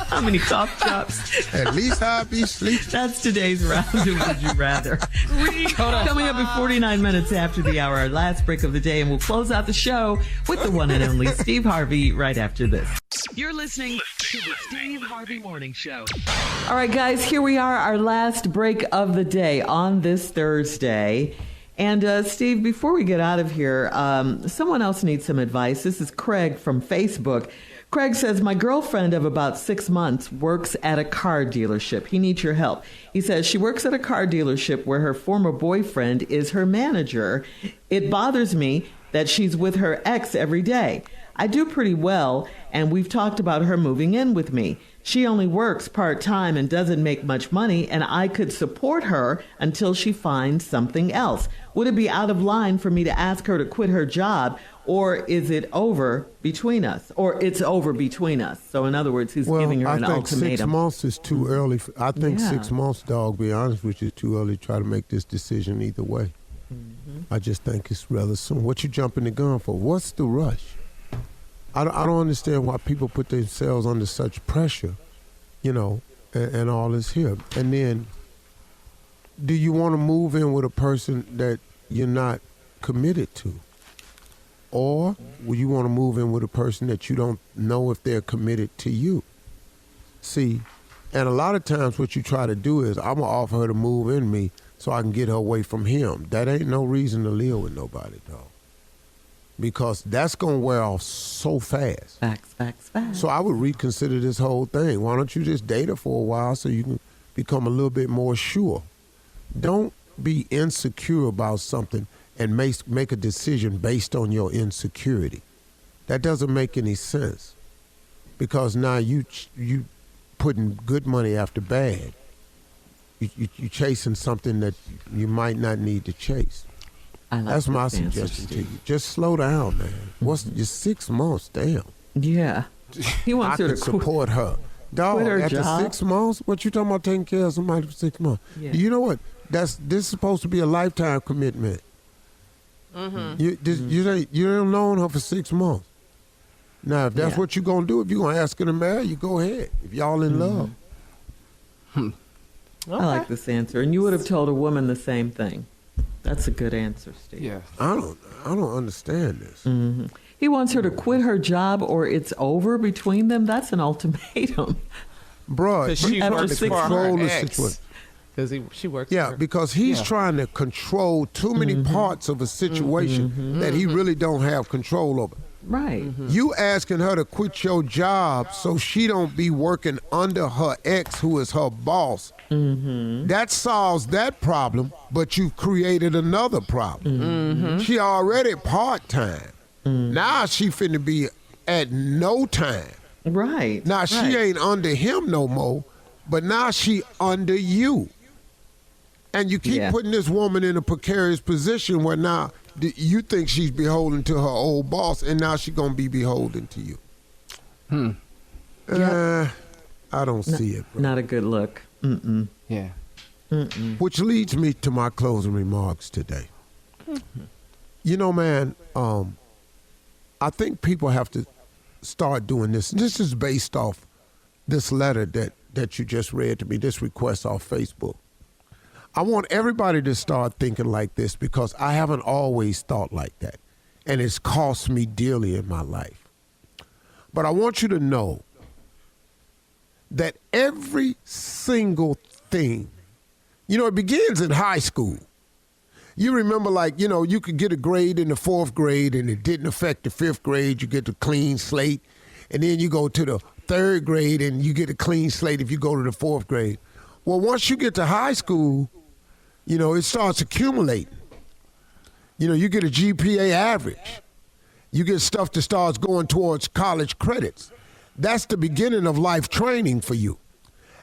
How many cough drops? At least I'll be sleeping. That's today's round of Would You Rather. Coming up in 49 minutes after the hour, our last break of the day, and we'll close out the show with the one and only Steve Harvey right after this. You're listening to the Steve Harvey Morning Show. All right, guys, here we are, our last break of the day on this Thursday. And Steve, before we get out of here, someone else needs some advice. This is Craig from Facebook. Craig says, my girlfriend of about 6 months works at a car dealership. He needs your help. He says she works at a car dealership where her former boyfriend is her manager. It bothers me that she's with her ex every day. I do pretty well, and we've talked about her moving in with me. She only works part-time and doesn't make much money, and I could support her until she finds something else. Would it be out of line for me to ask her to quit her job, or is it over between us? Or it's over between us. So in other words, he's giving her an I think ultimatum. 6 months is too early. I think Yeah. 6 months, dog, be honest with you, is too early to try to make this decision either way. I just think it's rather soon. What you jumping the gun for? What's the rush? I don't understand why people put themselves under such pressure, and all this here. And then, do you want to move in with a person that you're not committed to? Or will you want to move in with a person that you don't know if they're committed to you? See, and a lot of times what you try to do is, I'm going to offer her to move in me so I can get her away from him. That ain't no reason to live with nobody, dog. Because that's going to wear off so fast. Facts. So I would reconsider this whole thing. Why don't you just date her for a while so you can become a little bit more sure? Don't be insecure about something and make a decision based on your insecurity. That doesn't make any sense. Because now you putting good money after bad. You chasing something that you might not need to chase. That's my suggestion to you. Just slow down, man. What's just 6 months? Damn. Yeah. He wants her to support her. Dog, quit her after job. 6 months, what you talking about taking care of somebody for 6 months? Yeah. You know what? This is supposed to be a lifetime commitment. You don't known her for 6 months. Now, if that's what you're gonna do, if you're gonna ask her to marry you, go ahead. If y'all in love. I like this answer. And you would have told a woman the same thing. That's a good answer, Steve. Yeah. I don't understand this. He wants her to quit her job or it's over between them. That's an ultimatum. Bruh, She After works 6 for her control the ex. situation. Because she works Yeah, for her. because he's trying to control too many parts of a situation that he really don't have control over. Right. You asking her to quit your job so she don't be working under her ex who is her boss. That solves that problem, but you've created another problem. She already part-time. Now she finna be at no time. Right. Now she ain't under him no more, but now she under you. And you keep putting this woman in a precarious position where now you think she's beholden to her old boss, and now she's gonna be beholden to you. I I don't see it, bro. Not a good look. Mm-mm. Yeah. Mm-mm. Which leads me to my closing remarks today. Mm-hmm. You know, man, I think people have to start doing this. This is based off this letter that you just read to me, this request off Facebook. I want everybody to start thinking like this because I haven't always thought like that. And it's cost me dearly in my life. But I want you to know that every single thing, it begins in high school. You remember, you could get a grade in the 4th grade and it didn't affect the 5th grade. You get a clean slate. And then you go to the 3rd grade and you get a clean slate if you go to the 4th grade. Well, once you get to high school, it starts accumulating. You get a GPA average. You get stuff that starts going towards college credits. That's the beginning of life training for you.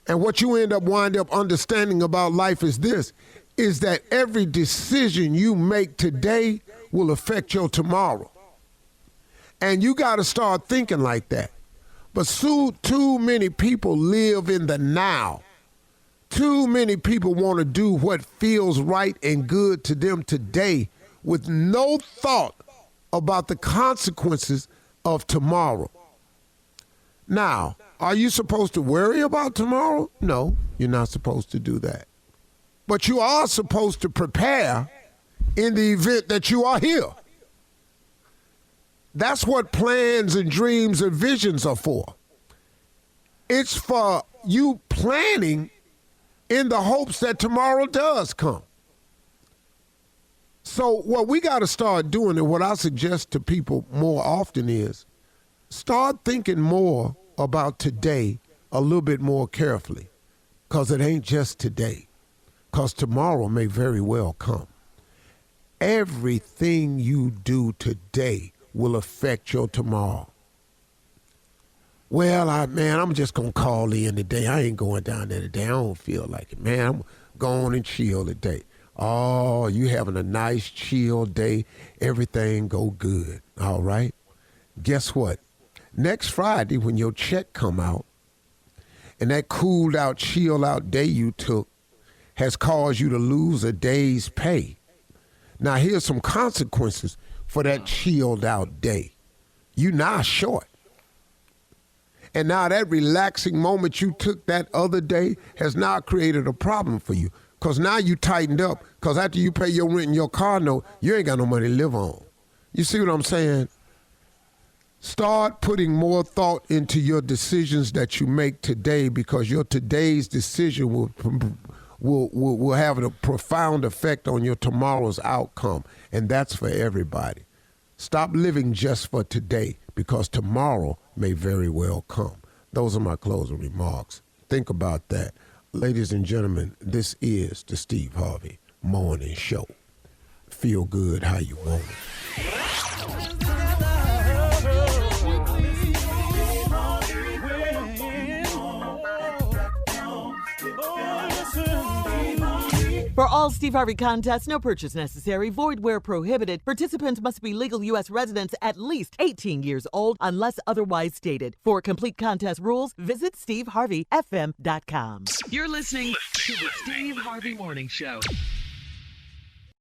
And what you wind up understanding about life is this, is that every decision you make today will affect your tomorrow. And you got to start thinking like that. But too many people live in the now. Too many people want to do what feels right and good to them today with no thought about the consequences of tomorrow. Now, are you supposed to worry about tomorrow? No, you're not supposed to do that. But you are supposed to prepare in the event that you are here. That's what plans and dreams and visions are for. It's for you planning in the hopes that tomorrow does come. So what we got to start doing, and what I suggest to people more often is, start thinking more about today a little bit more carefully, because it ain't just today, because tomorrow may very well come. Everything you do today will affect your tomorrow. Well, I'm just going to call in today. I ain't going down there today. I don't feel like it. Man, I'm going and chill today. Oh, you having a nice chill day. Everything go good. All right. Guess what? Next Friday, when your check come out and that cooled out, chill out day you took has caused you to lose a day's pay. Now, here's some consequences for that chilled out day. You now short. And now that relaxing moment you took that other day has now created a problem for you. Because now you tightened up. Because after you pay your rent and your car note, you ain't got no money to live on. You see what I'm saying? Start putting more thought into your decisions that you make today, because your today's decision will have a profound effect on your tomorrow's outcome. And that's for everybody. Stop living just for today, because tomorrow may very well come. Those are my closing remarks. Think about that. Ladies and gentlemen, this is the Steve Harvey Morning Show. Feel good how you want it. For all Steve Harvey contests, no purchase necessary, void where prohibited. Participants must be legal U.S. residents at least 18 years old unless otherwise stated. For complete contest rules, visit SteveHarveyFM.com. You're listening to the Steve Harvey Morning Show.